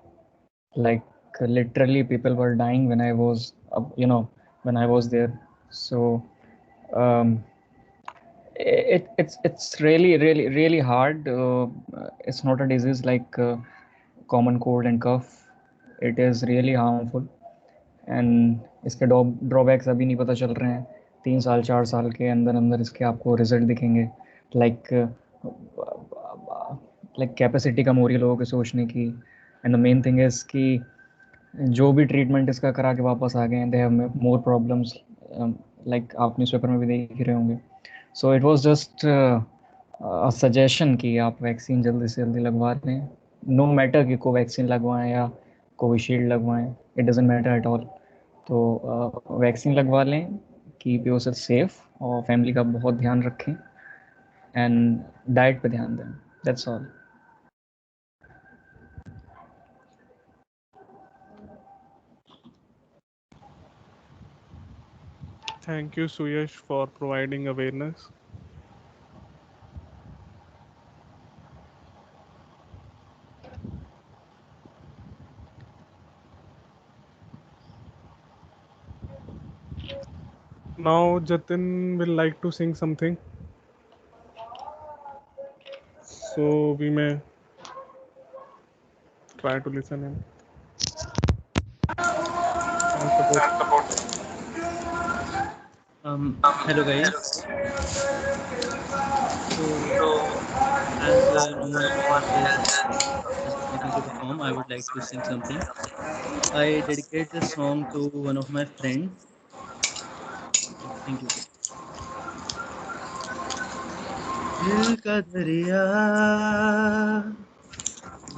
Like literally people were dying when I was when I was there. So it's really hard. It's not a disease like common cold and cough. It is really harmful. And इसके ड्रॉबैक्स अभी नहीं पता चल रहे हैं. 3 साल 4 साल के अंदर इसके आपको रिजल्ट दिखेंगे. लाइक कैपेसिटी कम हो रही है लोगों के सोचने की. And the main thing is कि जो भी ट्रीटमेंट इसका करा के वापस आ गए हैं, they have more problems. Like आप न्यूज़पेपर में भी देख ही रहे होंगे. So it was just a suggestion कि आप वैक्सीन जल्दी से जल्दी लगवा लें. नो मैटर कि कोवैक्सीन लगवाएं या कोविशील्ड लगवाएं, it doesn't matter at all. तो वैक्सीन लगवा लें, कीप योरसेल्फ सेफ और फैमिली का बहुत ध्यान रखें एंड डाइट पे ध्यान दें. That's all. Thank you, Suyash, for providing awareness. Now Jatin will like to sing something. So we may try to listen in. Hello guys. So as no one is participating to perform, I would like to sing something. I dedicate this song to one of my friends. Thank you. दिल का दरिया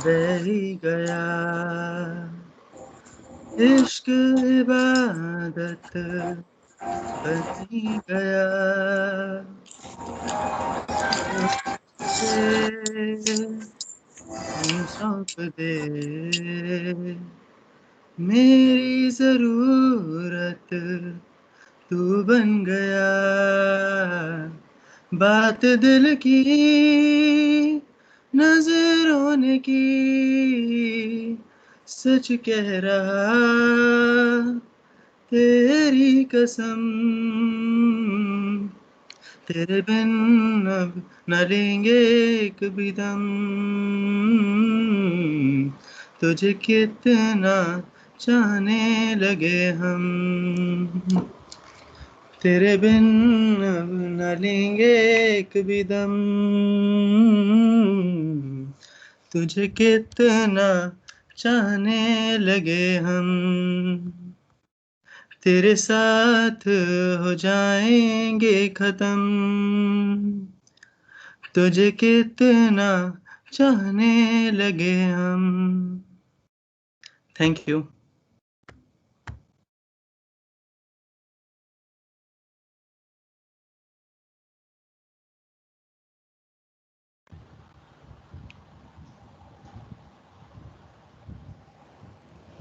बह ही गया, इश्क इबादत बन ही गया, सौंप दे मेरी जरूरत तू बन गया. बात दिल की नजरों ने की, सच कह रहा तेरी कसम, तेरे बिन अब न लेंगे एक भी दम. तुझे कितना चाहने लगे हम, तेरे बिन अब न लेंगे एक भी दम. तुझे कितना चाहने लगे हम, तेरे साथ हो जाएंगे खत्म. तुझे कितना चाहने लगे हम. Thank you.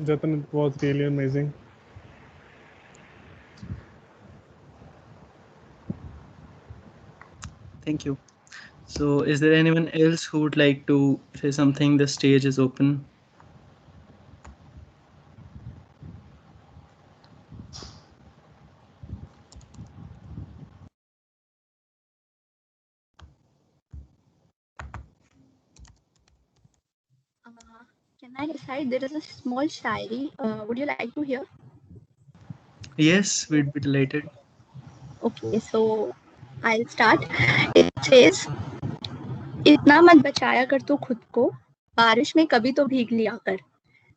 Jatin, it was really amazing. Thank you. So is there anyone else who would like to say something? The stage is open. Can I decide? There is a small shairi. Would you like to hear? Yes, we'd be delighted. Okay, so I'll start. It says, इतना मत बचाया कर तू खुद को, बारिश में कभी तो भीग लिया कर.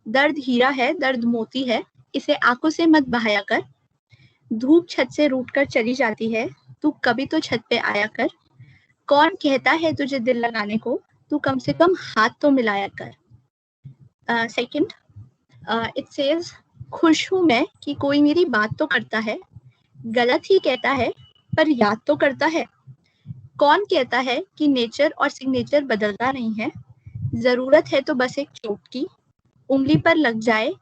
दर्द हीरा है, दर्द मोती है, इसे आंखों से मत बहाया कर. धूप छत से रूठ कर चली जाती है, तू कभी तो छत पे आया कर। कौन कहता है तुझे दिल लगाने को, तू कम से कम हाथ तो मिलाया कर। सेकंड, इट सेज खुश हूं मैं कि कोई मेरी बात तो करता है, गलत ही कहता है पर याद तो करता है। कौन कहता है कि नेचर और सिग्नेचर बदलता नहीं है, जरूरत है तो बस एक चोट की, उंगली पर लग जाए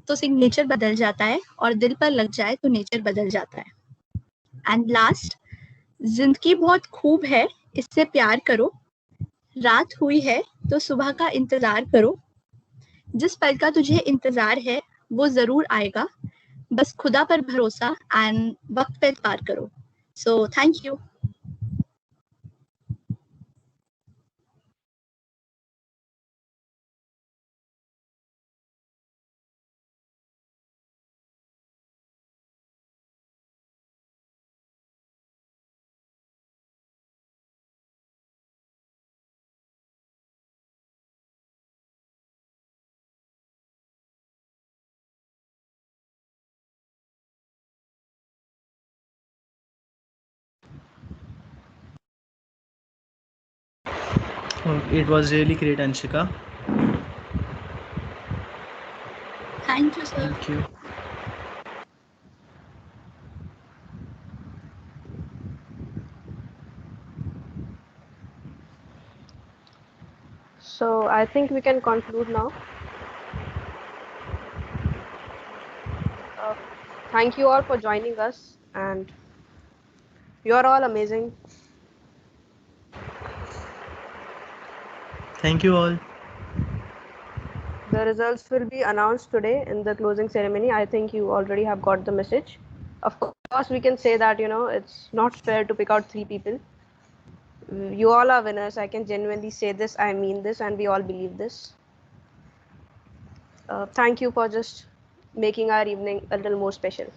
तो सिग्नेचर बदल जाता है और दिल पर लग जाए तो नेचर बदल जाता है। एंड लास्ट, जिंदगी बहुत खूब है, इससे प्यार करो। रात हुई है तो सुबह का इंतजार करो। जिस पल का तुझे इंतजार है वो जरूर आएगा, बस खुदा पर भरोसा एंड वक्त पे पार करो। So thank you. It was really great, Anshika. Thank you, sir. Thank you. So I think we can conclude now. Thank you all for joining us, and you are all amazing. Thank you all. The results will be announced today in the closing ceremony. I think you already have got the message. Of course, we can say that, it's not fair to pick out 3 people. You all are winners. I can genuinely say this. I mean this, and we all believe this. Thank you for just making our evening a little more special.